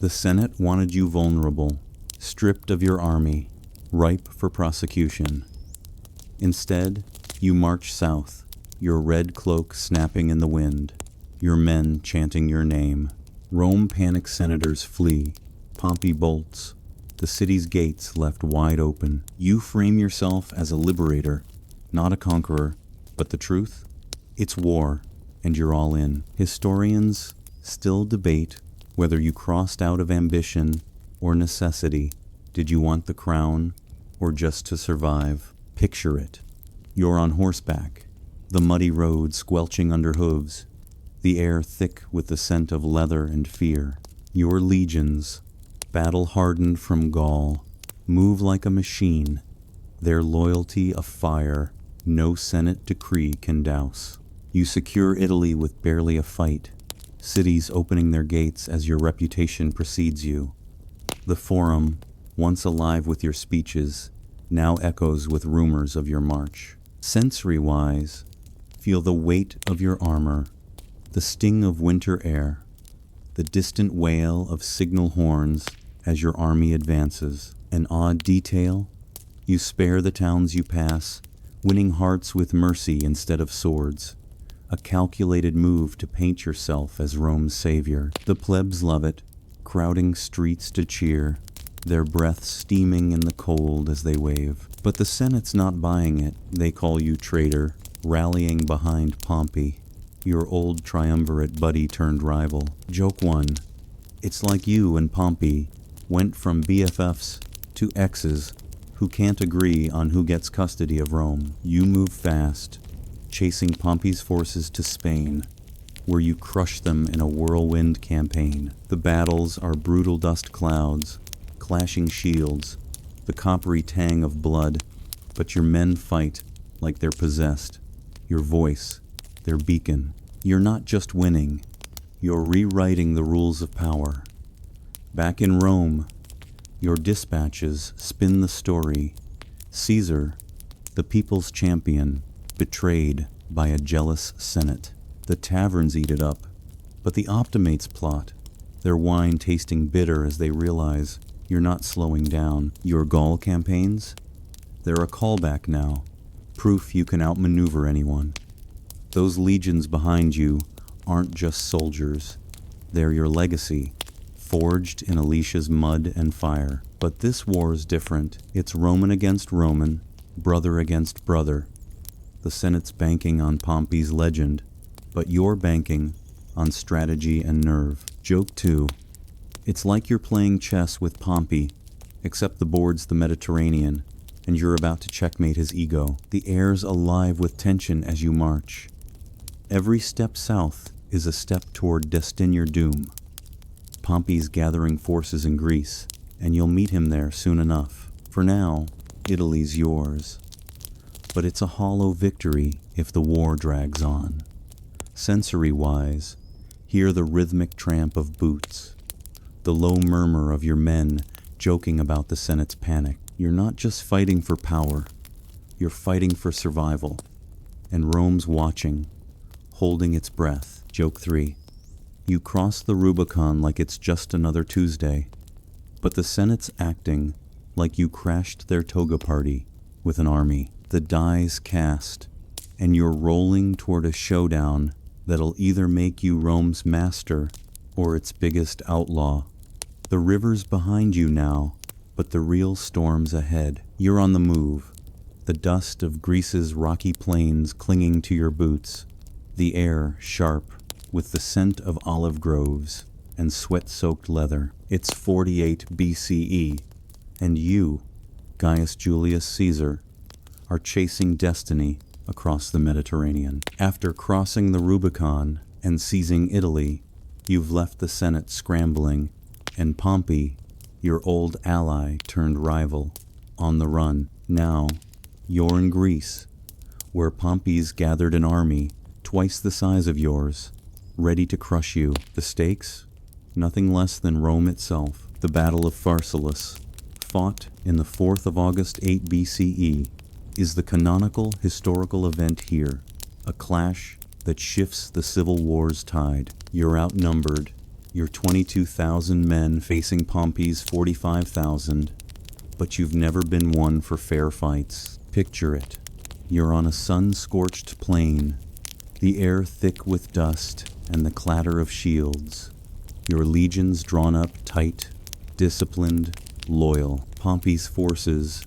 The Senate wanted you vulnerable, stripped of your army, ripe for prosecution. Instead, you march south, your red cloak snapping in the wind, your men chanting your name. Rome panicked, senators flee, Pompey bolts, the city's gates left wide open. You frame yourself as a liberator, not a conqueror, but the truth? It's war, and you're all in. Historians still debate whether you crossed out of ambition or necessity. Did you want the crown, or just to survive? Picture it. You're on horseback, the muddy road squelching under hooves, the air thick with the scent of leather and fear. Your legions, battle-hardened from Gaul, move like a machine, their loyalty a fire no Senate decree can douse. You secure Italy with barely a fight, cities opening their gates as your reputation precedes you. The Forum, once alive with your speeches, now echoes with rumors of your march. Sensory-wise, feel the weight of your armor, the sting of winter air, the distant wail of signal horns as your army advances. An odd detail: you spare the towns you pass, winning hearts with mercy instead of swords, a calculated move to paint yourself as Rome's savior. The plebs love it, crowding streets to cheer, their breath steaming in the cold as they wave. But the Senate's not buying it. They call you traitor, rallying behind Pompey, your old triumvirate buddy turned rival. Joke 1. It's like you and Pompey went from BFFs to exes who can't agree on who gets custody of Rome. You move fast, chasing Pompey's forces to Spain, where you crush them in a whirlwind campaign. The battles are brutal dust clouds, clashing shields, the coppery tang of blood, but your men fight like they're possessed. Your voice, their beacon. You're not just winning, you're rewriting the rules of power. Back in Rome, your dispatches spin the story. Caesar, the people's champion, betrayed by a jealous Senate. The taverns eat it up, but the Optimates plot, their wine tasting bitter as they realize you're not slowing down. Your Gaul campaigns? They're a callback now, proof you can outmaneuver anyone. Those legions behind you aren't just soldiers, they're your legacy, forged in Alicia's mud and fire. But this war's different. It's Roman against Roman, brother against brother. The Senate's banking on Pompey's legend, but you're banking on strategy and nerve. Joke 2. It's like you're playing chess with Pompey, except the board's the Mediterranean, and you're about to checkmate his ego. The air's alive with tension as you march. Every step south is a step toward your doom. Pompey's gathering forces in Greece, and you'll meet him there soon enough. For now, Italy's yours. But it's a hollow victory if the war drags on. Sensory-wise, hear the rhythmic tramp of boots, the low murmur of your men joking about the Senate's panic. You're not just fighting for power, you're fighting for survival. And Rome's watching, holding its breath. Joke 3. You cross the Rubicon like it's just another Tuesday, but the Senate's acting like you crashed their toga party with an army. The die's cast, and you're rolling toward a showdown that'll either make you Rome's master or its biggest outlaw. The river's behind you now, but the real storm's ahead. You're on the move, the dust of Greece's rocky plains clinging to your boots, the air sharp with the scent of olive groves and sweat-soaked leather. It's 48 BCE, and you, Gaius Julius Caesar, are chasing destiny across the Mediterranean. After crossing the Rubicon and seizing Italy, you've left the Senate scrambling, and Pompey, your old ally turned rival, on the run. Now, you're in Greece, where Pompey's gathered an army twice the size of yours, ready to crush you. The stakes? Nothing less than Rome itself. The Battle of Pharsalus, fought in the 4th of August 8 BCE, is the canonical historical event here, a clash that shifts the Civil War's tide. You're outnumbered, you're 22,000 men facing Pompey's 45,000, but you've never been one for fair fights. Picture it. You're on a sun-scorched plain, the air thick with dust and the clatter of shields. Your legions drawn up tight, disciplined, loyal. Pompey's forces,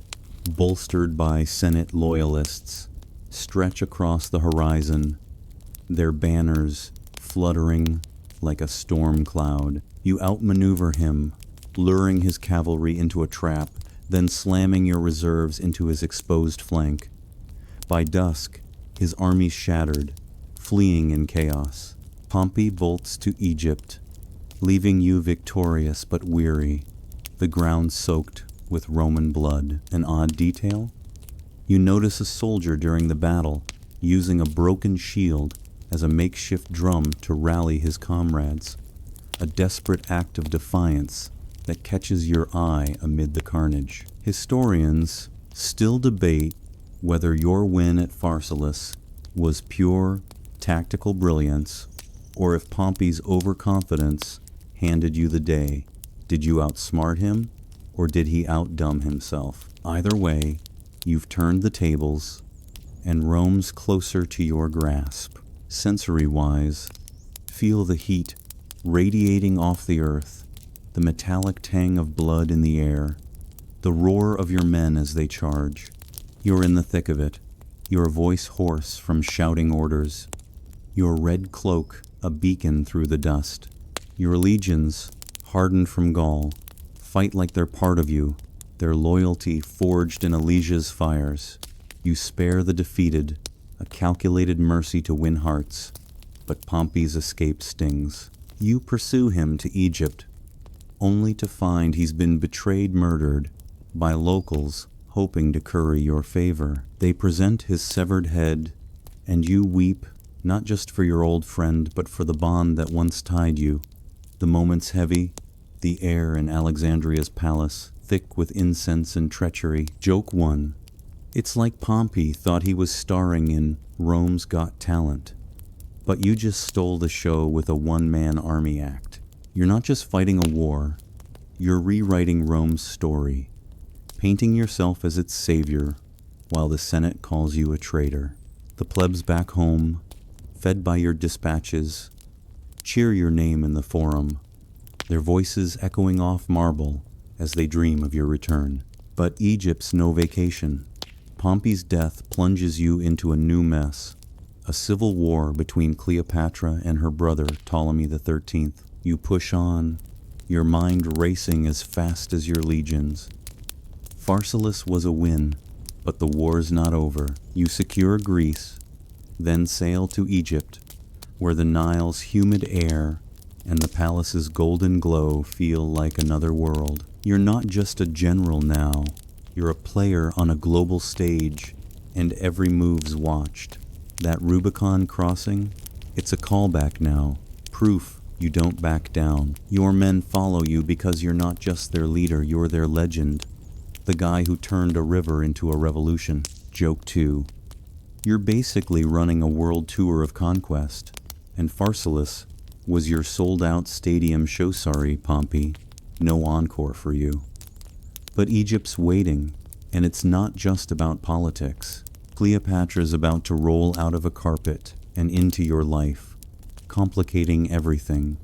bolstered by Senate loyalists, stretch across the horizon, their banners fluttering like a storm cloud. You outmaneuver him, luring his cavalry into a trap, then slamming your reserves into his exposed flank. By dusk, his army shattered, fleeing in chaos. Pompey bolts to Egypt, leaving you victorious but weary, the ground soaked with Roman blood. An odd detail? You notice a soldier during the battle using a broken shield as a makeshift drum to rally his comrades, a desperate act of defiance that catches your eye amid the carnage. Historians still debate whether your win at Pharsalus was pure tactical brilliance or if Pompey's overconfidence handed you the day. Did you outsmart him, or did he outdumb himself? Either way, you've turned the tables, and Rome's closer to your grasp. Sensory-wise, feel the heat radiating off the earth, the metallic tang of blood in the air, the roar of your men as they charge. You're in the thick of it, your voice hoarse from shouting orders, your red cloak a beacon through the dust. Your legions, hardened from Gaul, fight like they're part of you, their loyalty forged in Elysia's fires. You spare the defeated, a calculated mercy to win hearts, but Pompey's escape stings. You pursue him to Egypt, only to find he's been murdered by locals hoping to curry your favor. They present his severed head, and you weep not just for your old friend, but for the bond that once tied you. The moment's heavy, the air in Alexandria's palace thick with incense and treachery. Joke 1. It's like Pompey thought he was starring in Rome's Got Talent, but you just stole the show with a one-man army act. You're not just fighting a war, you're rewriting Rome's story, painting yourself as its savior while the Senate calls you a traitor. The plebs back home, fed by your dispatches, cheer your name in the forum, their voices echoing off marble as they dream of your return. But Egypt's no vacation. Pompey's death plunges you into a new mess, a civil war between Cleopatra and her brother Ptolemy the 13th. You push on, your mind racing as fast as your legions. Pharsalus was a win, but the war's not over. You secure Greece, then sail to Egypt, where the Nile's humid air and the palace's golden glow feel like another world. You're not just a general now, you're a player on a global stage, and every move's watched. That Rubicon crossing, it's a callback now, proof you don't back down. Your men follow you because you're not just their leader, you're their legend. The guy who turned a river into a revolution. Joke 2. You're basically running a world tour of conquest, and Pharsalus was your sold-out stadium show. Sorry, Pompey, no encore for you. But Egypt's waiting, and it's not just about politics. Cleopatra's about to roll out of a carpet and into your life, complicating everything.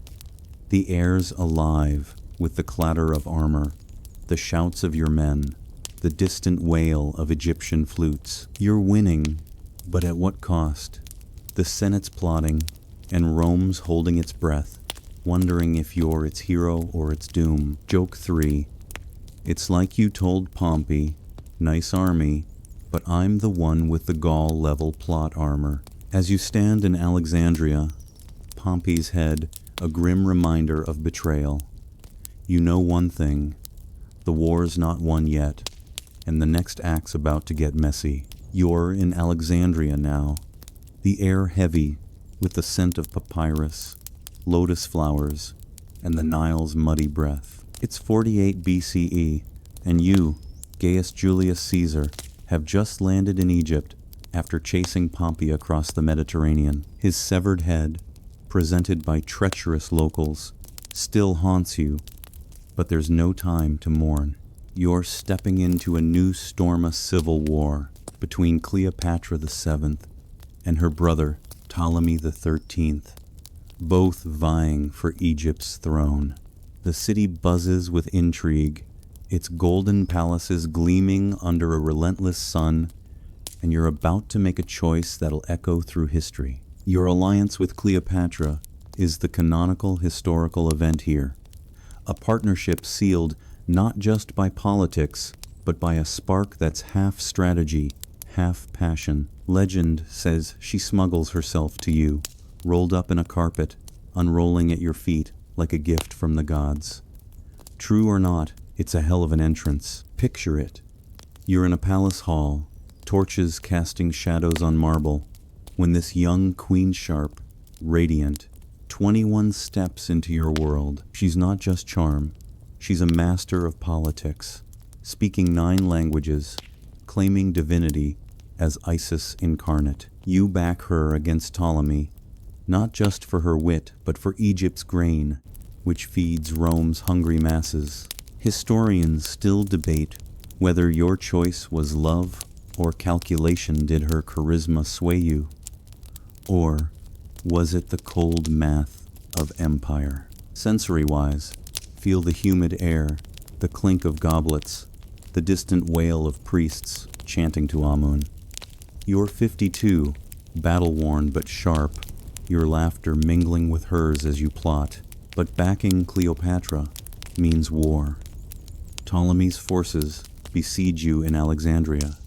The air's alive with the clatter of armor, the shouts of your men, the distant wail of Egyptian flutes. You're winning, but at what cost? The Senate's plotting, and Rome's holding its breath, wondering if you're its hero or its doom. Joke 3. It's like you told Pompey, nice army, but I'm the one with the Gaul-level plot armor. As you stand in Alexandria, Pompey's head a grim reminder of betrayal. You know one thing, the war's not won yet, and the next act's about to get messy. You're in Alexandria now, the air heavy with the scent of papyrus, lotus flowers, and the Nile's muddy breath. It's 48 BCE, and you, Gaius Julius Caesar, have just landed in Egypt after chasing Pompey across the Mediterranean. His severed head, presented by treacherous locals, still haunts you, but there's no time to mourn. You're stepping into a new storm of civil war between Cleopatra the 7th and her brother Ptolemy the 13th, both vying for Egypt's throne. The city buzzes with intrigue, its golden palaces gleaming under a relentless sun, and you're about to make a choice that'll echo through history. Your alliance with Cleopatra is the canonical historical event here, a partnership sealed not just by politics, but by a spark that's half strategy, half passion. Legend says she smuggles herself to you, rolled up in a carpet, unrolling at your feet like a gift from the gods. True or not, it's a hell of an entrance. Picture it. You're in a palace hall, torches casting shadows on marble, when this young queen sharp, radiant, 21 steps into your world. She's not just charm, she's a master of politics, speaking 9 languages, claiming divinity as Isis incarnate. You back her against Ptolemy, not just for her wit, but for Egypt's grain, which feeds Rome's hungry masses. Historians still debate whether your choice was love or calculation. Did her charisma sway you? Or was it the cold math of empire? Sensory-wise, feel the humid air, the clink of goblets, the distant wail of priests chanting to Amun. You're 52, battle-worn but sharp, your laughter mingling with hers as you plot. But backing Cleopatra means war. Ptolemy's forces besiege you in Alexandria,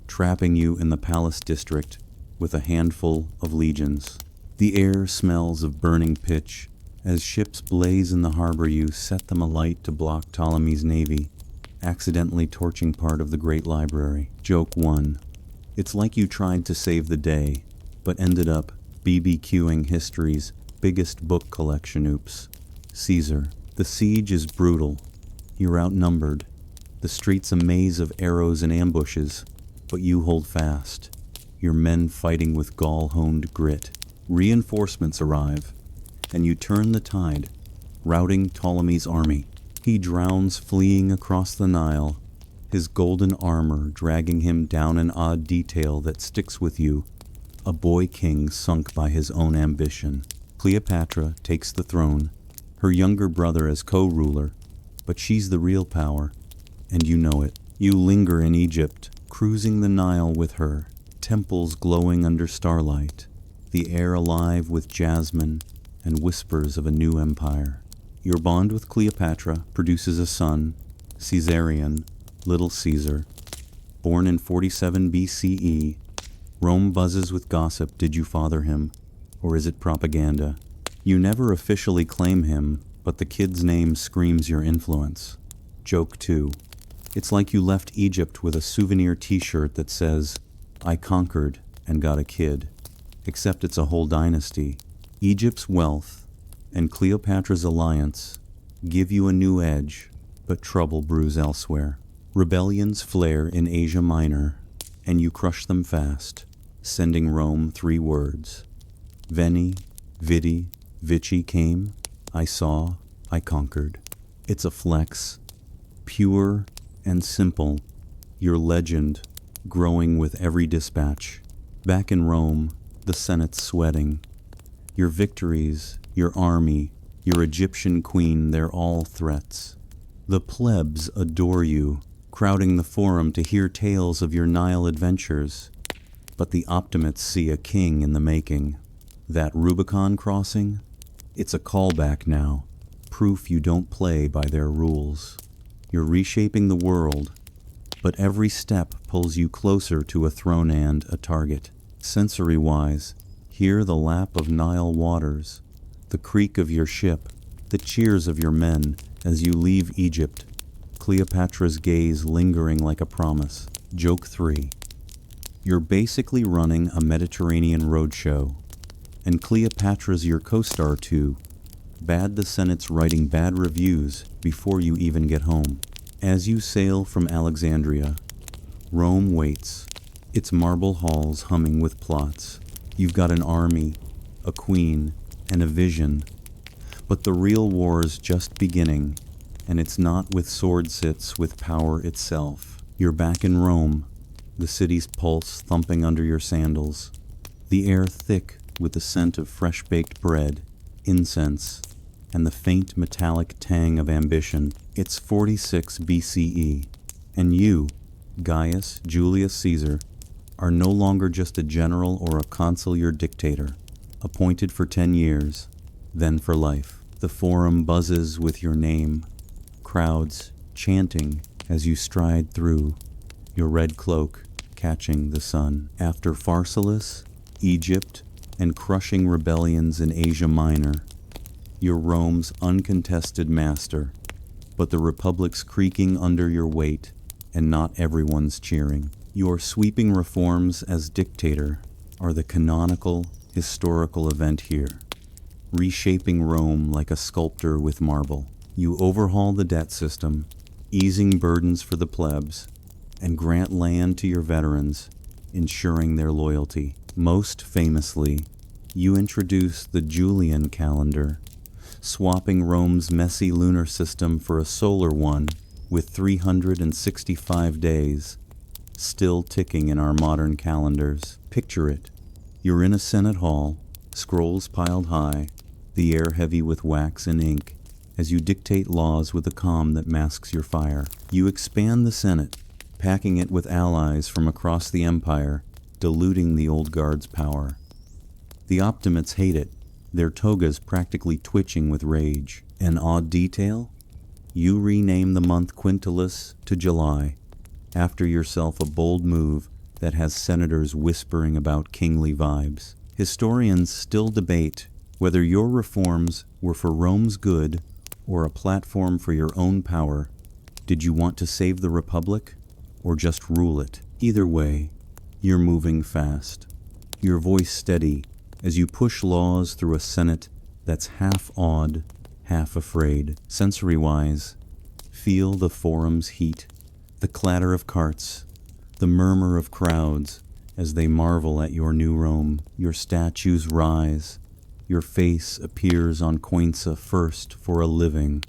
trapping you in the palace district with a handful of legions. The air smells of burning pitch. As ships blaze in the harbor, you set them alight to block Ptolemy's navy, accidentally torching part of the Great Library. Joke 1. It's like you tried to save the day, but ended up BBQing history's biggest book collection. Oops. Caesar. The siege is brutal. You're outnumbered. The street's a maze of arrows and ambushes, but you hold fast, your men fighting with Gaul-honed grit. Reinforcements arrive, and you turn the tide, routing Ptolemy's army. He drowns fleeing across the Nile, his golden armor dragging him down. An odd detail that sticks with you, a boy king sunk by his own ambition. Cleopatra takes the throne, her younger brother as co-ruler, but she's the real power, and you know it. You linger in Egypt, cruising the Nile with her, temples glowing under starlight, the air alive with jasmine and whispers of a new empire. Your bond with Cleopatra produces a son, Caesarion, Little Caesar. Born in 47 BCE, Rome buzzes with gossip. Did you father him, or is it propaganda? You never officially claim him, but the kid's name screams your influence. Joke 2. It's like you left Egypt with a souvenir t-shirt that says, "I conquered and got a kid." Except it's a whole dynasty. Egypt's wealth and Cleopatra's alliance give you a new edge, but trouble brews elsewhere. Rebellions flare in Asia Minor, and you crush them fast, sending Rome 3 words. Veni, vidi, vici came, I saw, I conquered. It's a flex, pure and simple, your legend growing with every dispatch. Back in Rome, the Senate's sweating. Your victories, your army, your Egyptian queen, they're all threats. The plebs adore you, crowding the forum to hear tales of your Nile adventures. But the optimates see a king in the making. That Rubicon crossing? It's a callback now, proof you don't play by their rules. You're reshaping the world, but every step pulls you closer to a throne and a target. Sensory-wise, hear the lap of Nile waters, the creak of your ship, the cheers of your men as you leave Egypt, Cleopatra's gaze lingering like a promise. Joke 3. You're basically running a Mediterranean roadshow, and Cleopatra's your co-star too. Bad the Senate's writing bad reviews before you even get home. As you sail from Alexandria, Rome waits, its marble halls humming with plots. You've got an army, a queen, and a vision. But the real war's just beginning, and it's not with sword sits with power itself. You're back in Rome, the city's pulse thumping under your sandals, the air thick with the scent of fresh-baked bread, incense, and the faint metallic tang of ambition. It's 46 BCE, and you, Gaius Julius Caesar, are no longer just a general or a consul, you're dictator, appointed for 10 years, then for life. The forum buzzes with your name, crowds chanting as you stride through, your red cloak catching the sun. After Pharsalus, Egypt, and crushing rebellions in Asia Minor, you're Rome's uncontested master, but the republic's creaking under your weight, and not everyone's cheering. Your sweeping reforms as dictator are the canonical, historical event here, reshaping Rome like a sculptor with marble. You overhaul the debt system, easing burdens for the plebs, and grant land to your veterans, ensuring their loyalty. Most famously, you introduce the Julian calendar, swapping Rome's messy lunar system for a solar one with 365 days, still ticking in our modern calendars. Picture it. You're in a Senate hall, scrolls piled high, the air heavy with wax and ink, as you dictate laws with a calm that masks your fire. You expand the Senate, packing it with allies from across the empire, diluting the old guard's power. The optimates hate it, their togas practically twitching with rage. An odd detail? You rename the month Quintilis to July, after yourself, a bold move that has senators whispering about kingly vibes. Historians still debate whether your reforms were for Rome's good or a platform for your own power. Did you want to save the Republic or just rule it? Either way, you're moving fast, your voice steady as you push laws through a Senate that's half awed, half afraid. Sensory-wise, feel the forum's heat, the clatter of carts, the murmur of crowds as they marvel at your new Rome. Your statues rise, your face appears on Coinsa first for a living,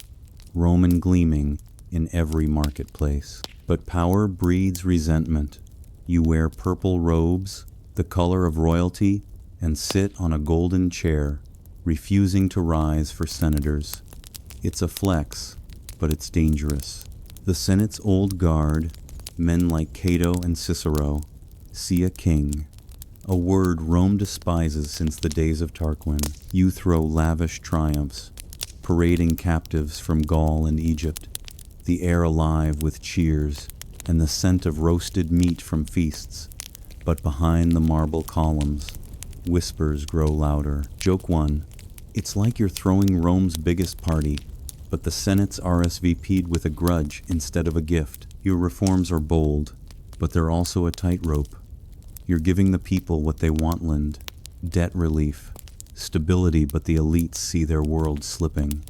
Roman gleaming in every marketplace. But power breeds resentment. You wear purple robes, the color of royalty, and sit on a golden chair, refusing to rise for senators. It's a flex, but it's dangerous. The Senate's old guard, Men like Cato and Cicero see a king, a word Rome despises since the days of Tarquin. You throw lavish triumphs, parading captives from Gaul and Egypt, the air alive with cheers and the scent of roasted meat from feasts. But behind the marble columns, whispers grow louder. Joke 1. It's like you're throwing Rome's biggest party, but the Senate's RSVP'd with a grudge instead of a gift. Your reforms are bold, but they're also a tightrope. You're giving the people what they want, Lind. Debt relief, stability, but the elites see their world slipping.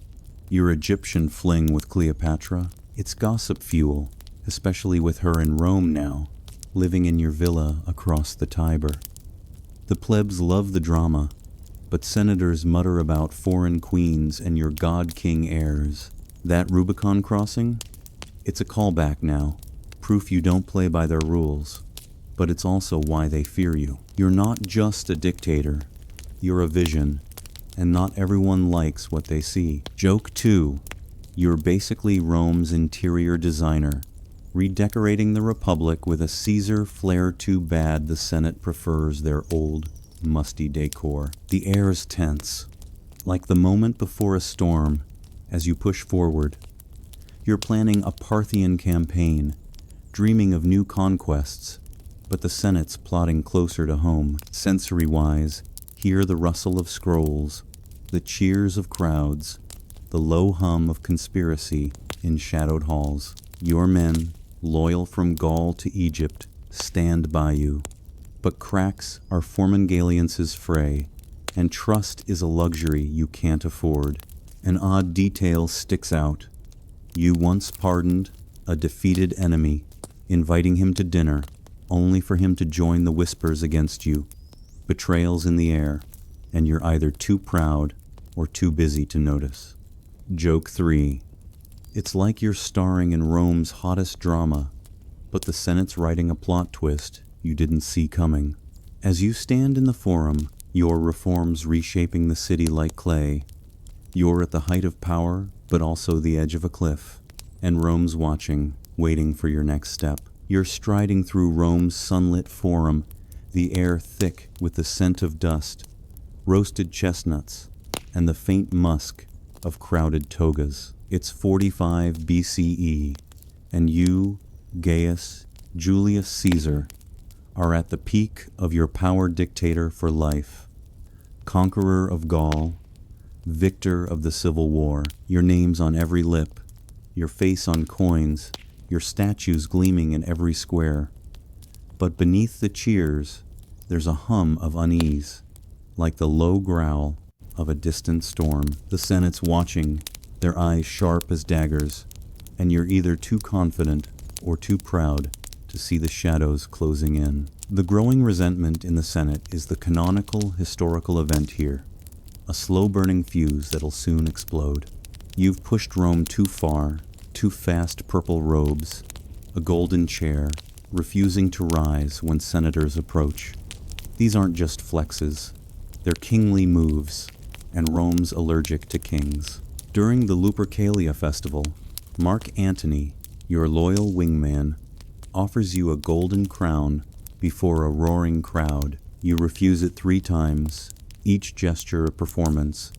Your Egyptian fling with Cleopatra, it's gossip fuel, especially with her in Rome now, living in your villa across the Tiber. The plebs love the drama, but senators mutter about foreign queens and your god-king heirs. That Rubicon crossing? It's a callback now, proof you don't play by their rules. But it's also why they fear you. You're not just a dictator, you're a vision, and not everyone likes what they see. Joke 2. You're basically Rome's interior designer, redecorating the Republic with a Caesar flair too bad the Senate prefers their old, musty decor. The air's tense, like the moment before a storm as you push forward. You're planning a Parthian campaign, dreaming of new conquests, but the Senate's plotting closer to home. Sensory-wise, hear the rustle of scrolls, the cheers of crowds, the low hum of conspiracy in shadowed halls. Your men, loyal from Gaul to Egypt, stand by you. But cracks are Formangaliensis fray, and trust is a luxury you can't afford. An odd detail sticks out. You once pardoned a defeated enemy, inviting him to dinner, only for him to join the whispers against you. Betrayal's in the air, and you're either too proud or too busy to notice. Joke 3. It's like you're starring in Rome's hottest drama, but the Senate's writing a plot twist you didn't see coming. As you stand in the forum, your reforms reshaping the city like clay. You're at the height of power, but also the edge of a cliff, and Rome's watching, waiting for your next step. You're striding through Rome's sunlit forum, the air thick with the scent of dust, roasted chestnuts, and the faint musk of crowded togas. It's 45 BCE, and you, Gaius Julius Caesar, are at the peak of your power, dictator for life. Conqueror of Gaul, victor of the Civil War, your name's on every lip, your face on coins, your statues gleaming in every square. But beneath the cheers, there's a hum of unease, like the low growl of a distant storm. The Senate's watching, their eyes sharp as daggers, and you're either too confident or too proud to see the shadows closing in. The growing resentment in the Senate is the canonical historical event here, a slow-burning fuse that'll soon explode. You've pushed Rome too far, too fast purple robes, a golden chair, refusing to rise when senators approach. These aren't just flexes, they're kingly moves, and Rome's allergic to kings. During the Lupercalia festival, Mark Antony, your loyal wingman, offers you a golden crown before a roaring crowd. You refuse it 3 times, each gesture a performance,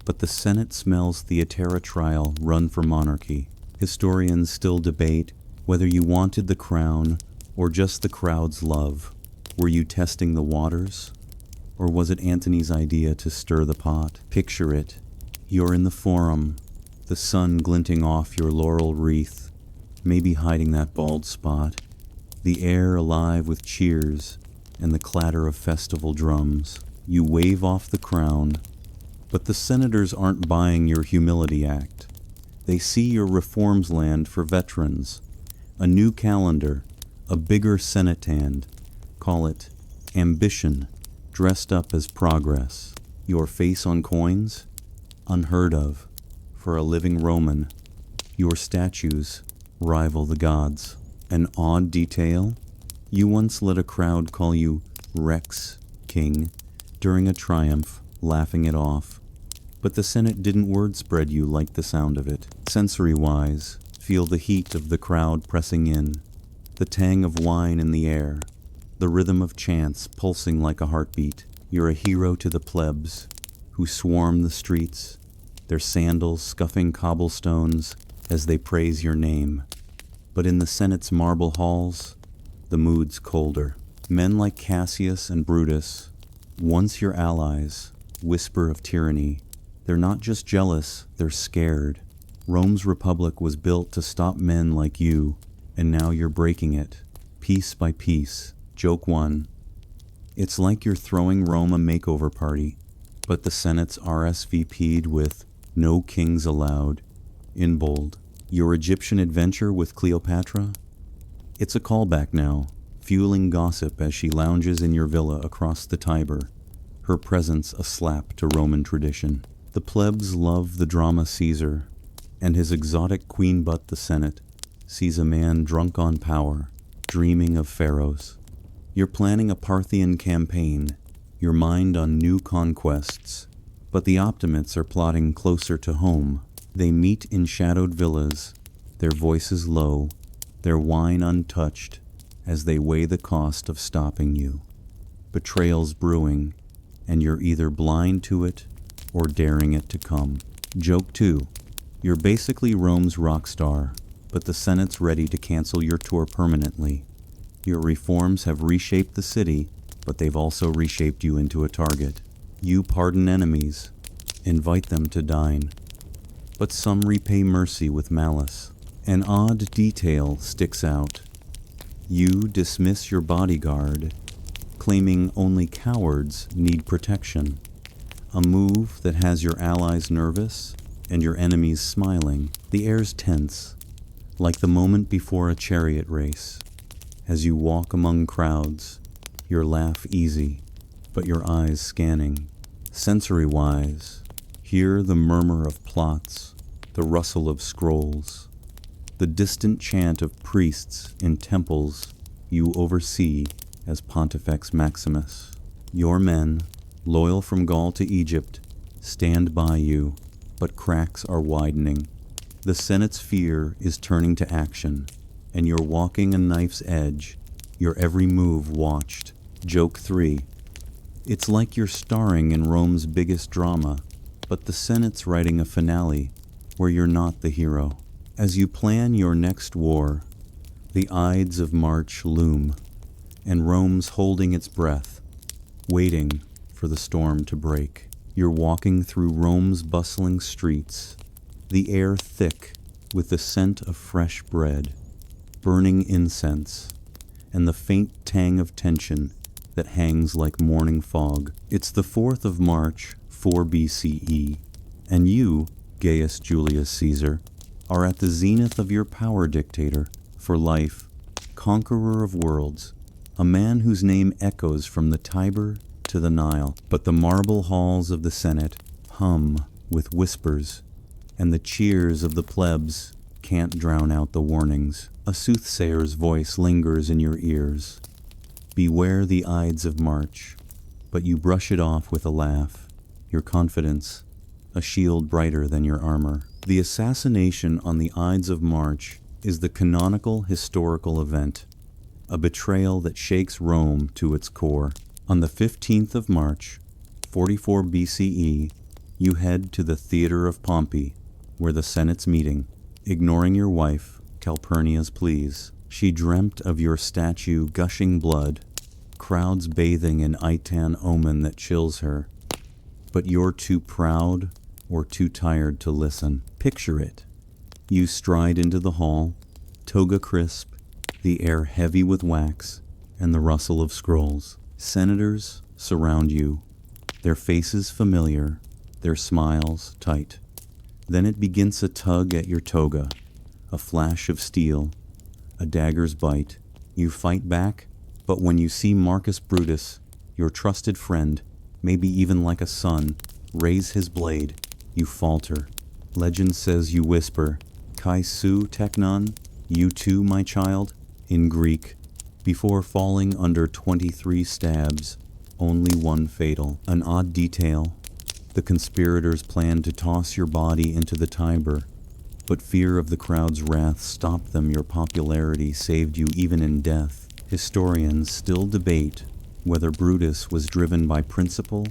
but the Senate smells Theatera trial run for monarchy. Historians still debate whether you wanted the crown or just the crowd's love. Were you testing the waters? Or was it Antony's idea to stir the pot? Picture it. You're in the forum, the sun glinting off your laurel wreath, maybe hiding that bald spot, the air alive with cheers and the clatter of festival drums. You wave off the crown, but the senators aren't buying your humility act. They see your reforms land for veterans, a new calendar, a bigger Senate hand. Call it ambition, dressed up as progress. Your face on coins? Unheard of for a living Roman. Your statues rival the gods. An odd detail? You once let a crowd call you Rex King during a triumph, laughing it off. But the Senate didn't word spread you like the sound of it. Sensory-wise, feel the heat of the crowd pressing in. the tang of wine in the air, the rhythm of chants pulsing like a heartbeat. You're a hero to the plebs, who swarm the streets, their sandals scuffing cobblestones as they praise your name. But in the Senate's marble halls, the mood's colder. Men like Cassius and Brutus, once your allies, whisper of tyranny. They're not just jealous, they're scared. Rome's republic was built to stop men like you, and now you're breaking it, piece by piece. Joke 1. It's like you're throwing Rome a makeover party, but the Senate's RSVP'd with "No kings allowed" in bold. Your Egyptian adventure with Cleopatra? It's a callback now, fueling gossip as she lounges in your villa across the Tiber, her presence a slap to Roman tradition. The plebs love the drama Caesar, and his exotic queen but the Senate sees a man drunk on power, dreaming of pharaohs. You're planning a Parthian campaign, your mind on new conquests, but the optimates are plotting closer to home. They meet in shadowed villas, their voices low, their wine untouched, as they weigh the cost of stopping you. Betrayal's brewing, and you're either blind to it or daring it to come. Joke 2. You're basically Rome's rock star, but the Senate's ready to cancel your tour permanently. Your reforms have reshaped the city, but they've also reshaped you into a target. You pardon enemies, invite them to dine, but some repay mercy with malice. An odd detail sticks out. You dismiss your bodyguard, claiming only cowards need protection. A move that has your allies nervous and your enemies smiling. The air's tense, like the moment before a chariot race. As you walk among crowds, your laugh easy, but your eyes scanning. Sensory-wise, hear the murmur of plots, the rustle of scrolls, the distant chant of priests in temples you oversee as Pontifex Maximus. Your men, loyal from Gaul to Egypt, stand by you, but cracks are widening. The Senate's fear is turning to action, and you're walking a knife's edge, your every move watched. Joke 3. It's like you're starring in Rome's biggest drama, but the Senate's writing a finale where you're not the hero. As you plan your next war, the Ides of March loom, and Rome's holding its breath, waiting for the storm to break. You're walking through Rome's bustling streets, the air thick with the scent of fresh bread, burning incense, and the faint tang of tension that hangs like morning fog. It's the 4th of March, 4 BCE, and you, Gaius Julius Caesar, are at the zenith of your power, dictator, for life, conqueror of worlds, a man whose name echoes from the Tiber to the Nile. But the marble halls of the Senate hum with whispers, and the cheers of the plebs can't drown out the warnings. A soothsayer's voice lingers in your ears. Beware the Ides of March, but you brush it off with a laugh, your confidence a shield brighter than your armor. The assassination on the Ides of March is the canonical historical event, a betrayal that shakes Rome to its core. On the 15th of March, 44 BCE, you head to the theater of Pompey, where the Senate's meeting, ignoring your wife, Calpurnia's pleas. She dreamt of your statue gushing blood, crowds bathing in Itan omen that chills her. But you're too proud or too tired to listen. Picture it. You stride into the hall, toga crisp, the air heavy with wax, and the rustle of scrolls. Senators surround you, their faces familiar, their smiles tight. Then it begins a tug at your toga, a flash of steel, a dagger's bite. You fight back, but when you see Marcus Brutus, your trusted friend, maybe even like a son, raise his blade, you falter. Legend says you whisper, "Kai su teknon," you too, my child, in Greek, before falling under 23 stabs, only one fatal. An odd detail: the conspirators planned to toss your body into the Tiber, But fear of the crowd's wrath stopped them. Your popularity saved you even in death. Historians still debate whether Brutus was driven by principle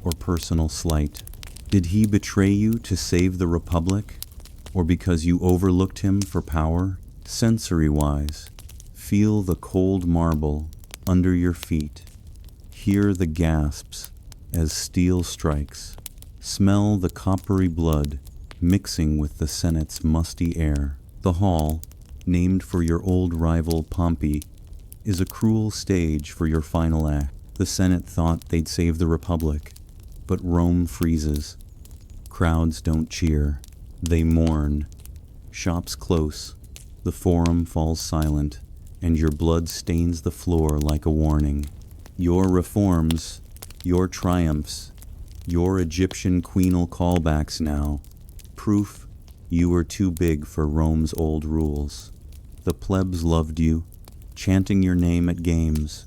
or personal slight. Did he betray you to save the Republic, or because you overlooked him for power? Sensory-wise, feel the cold marble under your feet. Hear the gasps as steel strikes. Smell the coppery blood mixing with the Senate's musty air. The hall, named for your old rival Pompey, is a cruel stage for your final act. The Senate thought they'd save the Republic, but Rome freezes. Crowds don't cheer, they mourn. Shops close, the Forum falls silent, and your blood stains the floor like a warning. Your reforms, your triumphs, your Egyptian queenal callbacks now, proof you were too big for Rome's old rules. The plebs loved you, chanting your name at games,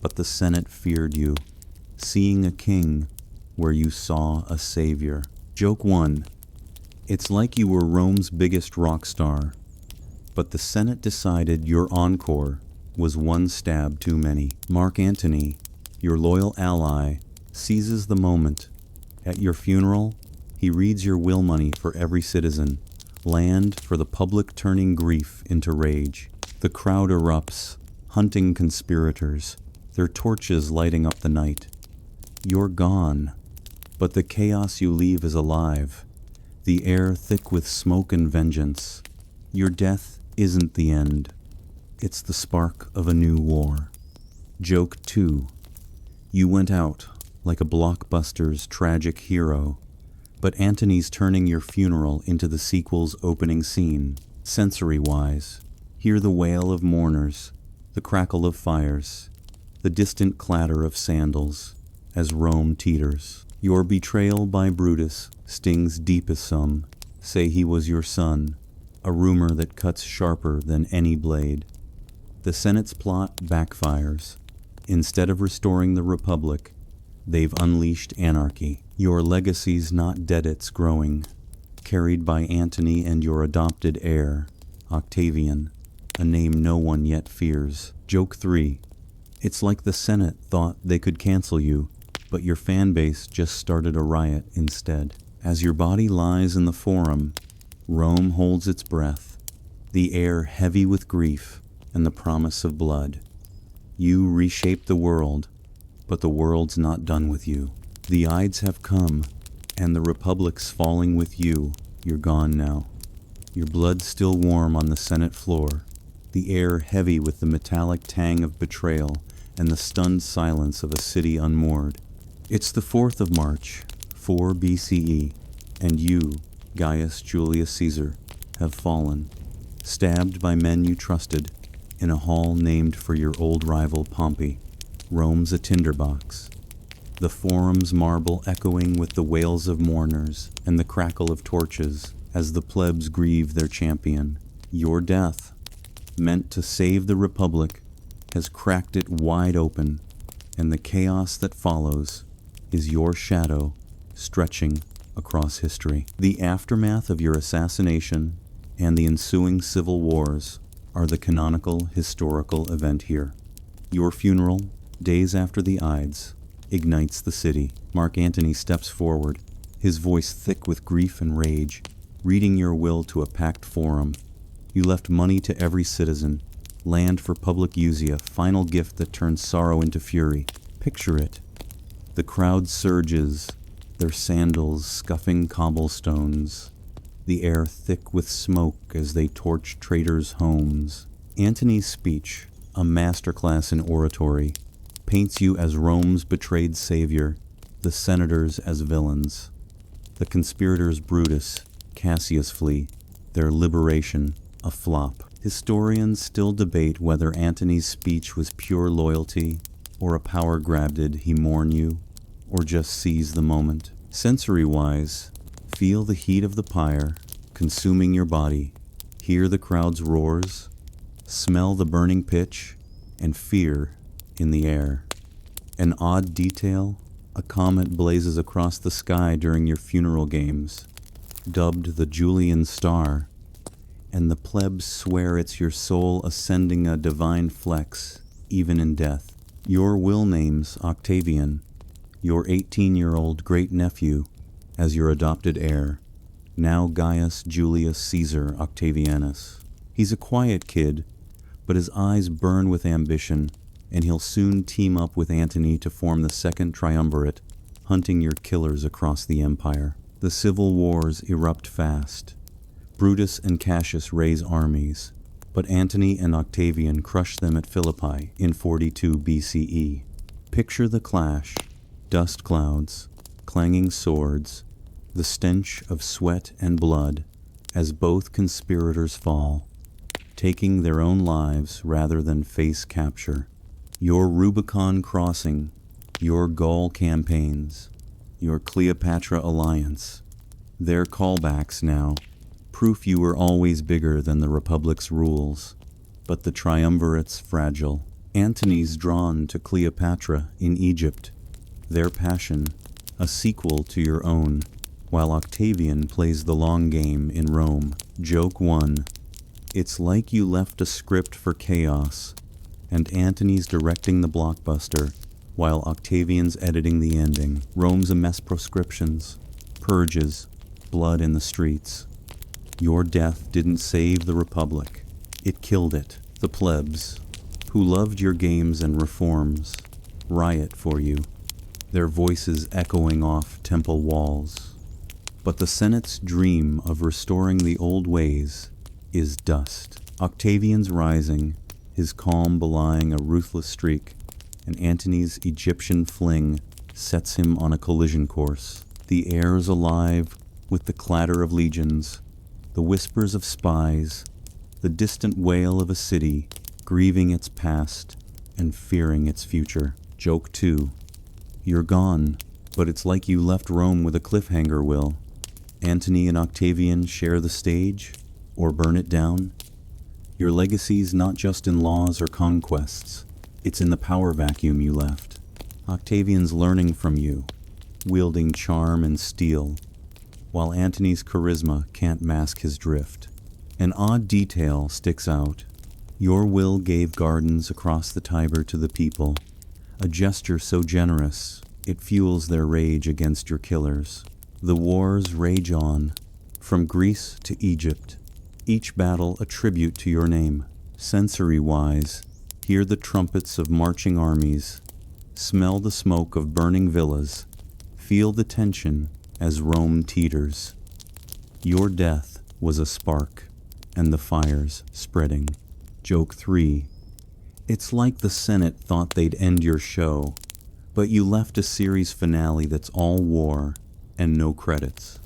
but the Senate feared you, seeing a king where you saw a savior. Joke 1. It's like you were Rome's biggest rock star, but the Senate decided your encore was one stab too many. Mark Antony, your loyal ally, seizes the moment. At your funeral, he reads your will money for every citizen, land for the public turning grief into rage. The crowd erupts, hunting conspirators, their torches lighting up the night. You're gone, but the chaos you leave is alive, the air thick with smoke and vengeance. Your death isn't the end. It's the spark of a new war. Joke 2. You went out like a blockbuster's tragic hero, but Antony's turning your funeral into the sequel's opening scene. Sensory-wise, hear the wail of mourners, the crackle of fires, the distant clatter of sandals as Rome teeters. Your betrayal by Brutus stings deep as some say he was your son, a rumor that cuts sharper than any blade. The Senate's plot backfires. Instead of restoring the Republic, they've unleashed anarchy. Your legacy's not dead, it's growing, carried by Antony and your adopted heir, Octavian, a name no one yet fears. Joke 3. It's like the Senate thought they could cancel you, but your fan base just started a riot instead. As your body lies in the Forum, Rome holds its breath, the air heavy with grief and the promise of blood. You reshaped the world, but the world's not done with you. The Ides have come, and the Republic's falling with you. You're gone now. Your blood still warm on the Senate floor, the air heavy with the metallic tang of betrayal and the stunned silence of a city unmoored. It's the 4th of March, 4 BCE, and you, Gaius Julius Caesar, have fallen, stabbed by men you trusted, in a hall named for your old rival Pompey. Rome's a tinderbox, the Forum's marble echoing with the wails of mourners and the crackle of torches as the plebs grieve their champion. Your death, meant to save the Republic, has cracked it wide open, and the chaos that follows is your shadow stretching across history. The aftermath of your assassination and the ensuing civil wars are the canonical historical event here. Your funeral, days after the Ides, ignites the city. Mark Antony steps forward, his voice thick with grief and rage, reading your will to a packed Forum. You left money to every citizen, land for public use, a final gift that turns sorrow into fury. Picture it. The crowd surges, their sandals scuffing cobblestones, the air thick with smoke as they torch traitors' homes. Antony's speech, a masterclass in oratory, paints you as Rome's betrayed savior, the senators as villains. The conspirators Brutus, Cassius flee, their liberation a flop. Historians still debate whether Antony's speech was pure loyalty or a power grab. Did he mourn you or just seize the moment? Sensory-wise, feel the heat of the pyre consuming your body, hear the crowd's roars, smell the burning pitch, and fear in the air. An odd detail, a comet blazes across the sky during your funeral games. Dubbed the Julian Star, and the plebs swear it's your soul ascending a divine flex, even in death. Your will names Octavian, your 18-year-old great-nephew, as your adopted heir, now Gaius Julius Caesar Octavianus. He's a quiet kid, but his eyes burn with ambition, and he'll soon team up with Antony to form the second triumvirate, hunting your killers across the empire. The civil wars erupt fast. Brutus and Cassius raise armies, but Antony and Octavian crush them at Philippi in 42 BCE. Picture the clash: dust clouds, clanging swords, the stench of sweat and blood as both conspirators fall, taking their own lives rather than face capture. Your Rubicon crossing, your Gaul campaigns, your Cleopatra alliance, they're callbacks now, proof you were always bigger than the Republic's rules. But the triumvirate's fragile. Antony's drawn to Cleopatra in Egypt, their passion, a sequel to your own, while Octavian plays the long game in Rome. Joke 1. It's like you left a script for chaos, and Antony's directing the blockbuster, while Octavian's editing the ending. Rome's a mess: proscriptions, purges, blood in the streets. Your death didn't save the Republic. It killed it. The plebs, who loved your games and reforms, riot for you, their voices echoing off temple walls. But the Senate's dream of restoring the old ways is dust. Octavian's rising, his calm belying a ruthless streak, and Antony's Egyptian fling sets him on a collision course. The air is alive with the clatter of legions, the whispers of spies, the distant wail of a city grieving its past and fearing its future. Joke 2. You're gone, but it's like you left Rome with a cliffhanger, Will. Antony and Octavian share the stage, or burn it down. Your legacy's not just in laws or conquests, it's in the power vacuum you left. Octavian's learning from you, wielding charm and steel, while Antony's charisma can't mask his drift. An odd detail sticks out. Your will gave gardens across the Tiber to the people, a gesture so generous it fuels their rage against your killers. The wars rage on, from Greece to Egypt, each battle a tribute to your name. Sensory-wise, hear the trumpets of marching armies, smell the smoke of burning villas, feel the tension as Rome teeters. Your death was a spark, and the fire's spreading. Joke 3. It's like the Senate thought they'd end your show, but you left a series finale that's all war and no credits.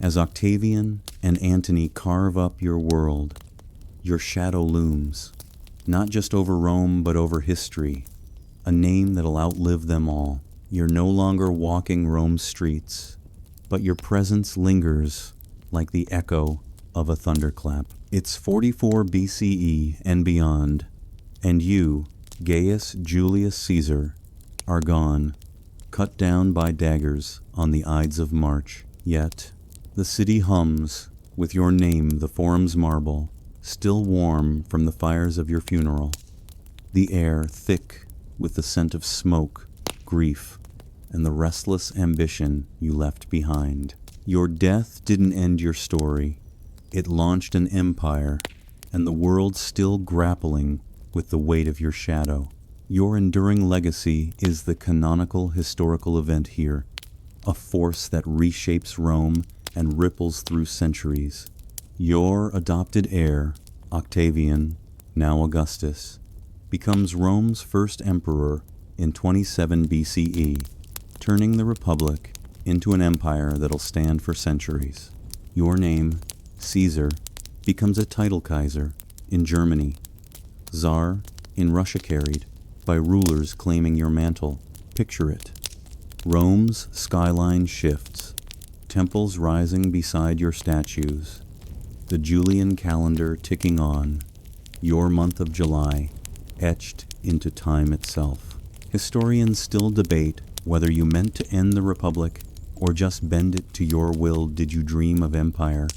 As Octavian and Antony carve up your world, your shadow looms, not just over Rome but over history, a name that'll outlive them all. You're no longer walking Rome's streets, but your presence lingers like the echo of a thunderclap. It's 44 BCE and beyond, and you, Gaius Julius Caesar, are gone, cut down by daggers on the Ides of March. Yet, the city hums with your name, the forum's marble, still warm from the fires of your funeral. The air thick with the scent of smoke, grief, and the restless ambition you left behind. Your death didn't end your story. It launched an empire, and the world's still grappling with the weight of your shadow. Your enduring legacy is the canonical historical event here, a force that reshapes Rome and ripples through centuries. Your adopted heir, Octavian, now Augustus, becomes Rome's first emperor in 27 BCE, turning the Republic into an empire that'll stand for centuries. Your name, Caesar, becomes a title Kaiser in Germany, Tsar in Russia, carried by rulers claiming your mantle. Picture it. Rome's skyline shifts, temples rising beside your statues, the Julian calendar ticking on, your month of July etched into time itself. Historians still debate whether you meant to end the Republic or just bend it to your will. Did you dream of empire?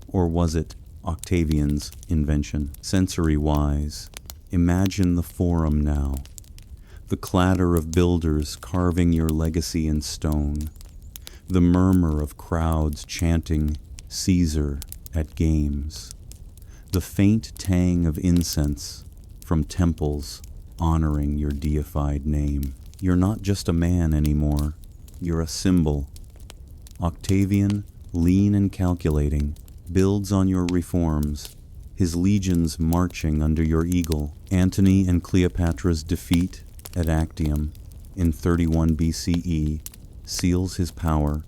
Or was it Octavian's invention. Sensory-wise, imagine the forum now, the clatter of builders carving your legacy in stone, the murmur of crowds chanting Caesar at games, the faint tang of incense from temples honoring your deified name. You're not just a man anymore, you're a symbol. Octavian, lean and calculating, builds on your reforms, his legions marching under your eagle. Antony and Cleopatra's defeat at Actium in 31 BCE seals his power,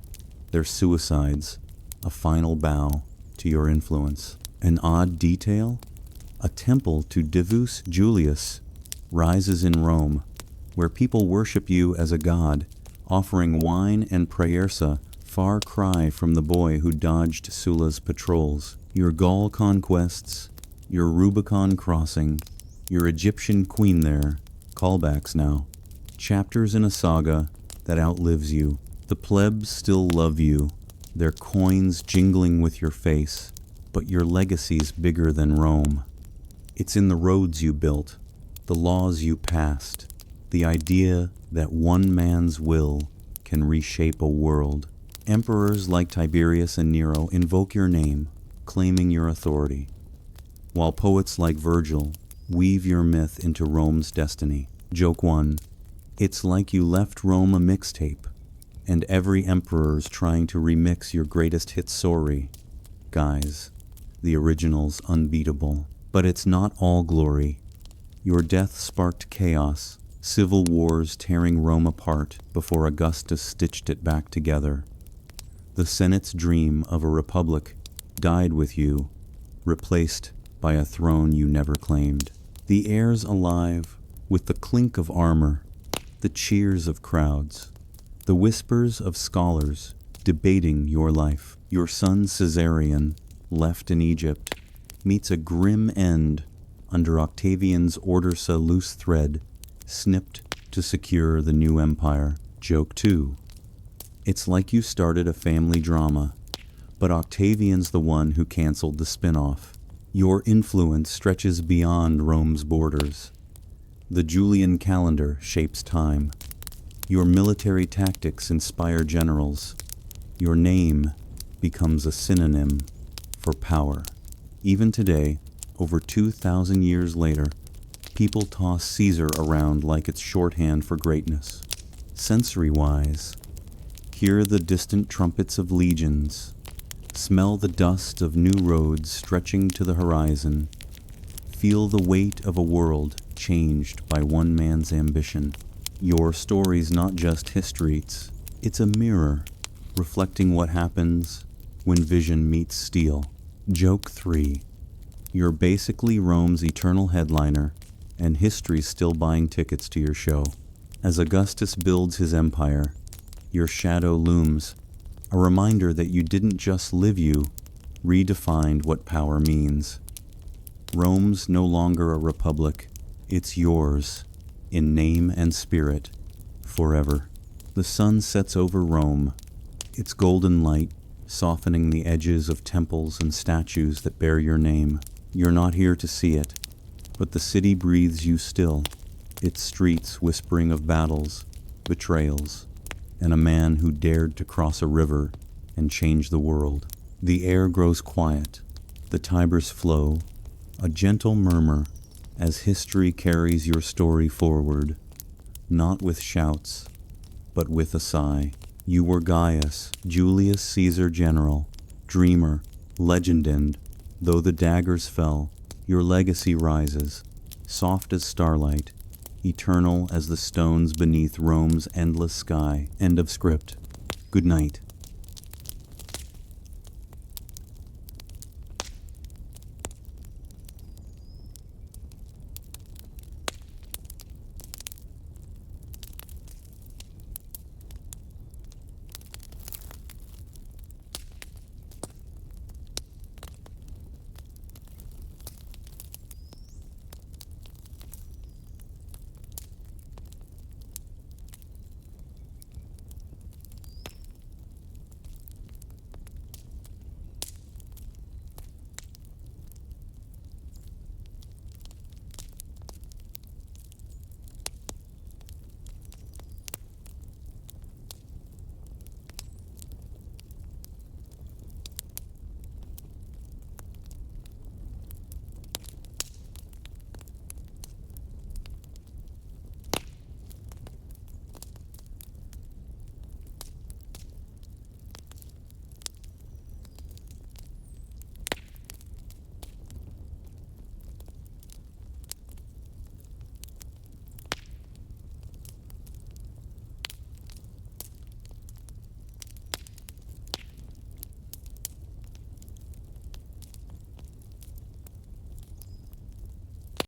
their suicides, a final bow to your influence. An odd detail? A temple to Divus Julius rises in Rome, where people worship you as a god, offering wine and prayersa, far cry from the boy who dodged Sulla's patrols. Your Gaul conquests, your Rubicon crossing, your Egyptian queen there, callbacks now. Chapters in a saga that outlives you. The plebs still love you, their coins jingling with your face, but your legacy's bigger than Rome. It's in the roads you built, the laws you passed, the idea that one man's will can reshape a world. Emperors like Tiberius and Nero invoke your name, claiming your authority, while poets like Virgil weave your myth into Rome's destiny. Joke 1. It's like you left Rome a mixtape, and every emperor's trying to remix your greatest hit. Sorry, guys, the original's unbeatable. But it's not all glory. Your death sparked chaos, civil wars tearing Rome apart before Augustus stitched it back together. The Senate's dream of a republic died with you, replaced by a throne you never claimed. The air's alive with the clink of armor, the cheers of crowds, the whispers of scholars debating your life. Your son Caesarion, left in Egypt, meets a grim end under Octavian's ordersa loose thread, snipped to secure the new empire. Joke 2. It's like you started a family drama, but Octavian's the one who canceled the spin-off. Your influence stretches beyond Rome's borders. The Julian calendar shapes time. Your military tactics inspire generals. Your name becomes a synonym for power. Even today, over 2,000 years later, people toss Caesar around like it's shorthand for greatness. Sensory-wise, hear the distant trumpets of legions, smell the dust of new roads stretching to the horizon, feel the weight of a world changed by one man's ambition. Your story's not just history, it's a mirror reflecting what happens when vision meets steel. Joke 3. You're basically Rome's eternal headliner, and history's still buying tickets to your show. As Augustus builds his empire, your shadow looms, a reminder that you didn't just live, you redefined what power means. Rome's no longer a republic, it's yours, in name and spirit, forever. The sun sets over Rome, its golden light softening the edges of temples and statues that bear your name. You're not here to see it, but the city breathes you still, its streets whispering of battles, betrayals, and a man who dared to cross a river and change the world. The air grows quiet, the Tiber's flow, a gentle murmur as history carries your story forward, not with shouts, but with a sigh. You were Gaius, Julius Caesar general, dreamer, legend, and, though the daggers fell, your legacy rises, soft as starlight, eternal as the stones beneath Rome's endless sky. End of script. Good night.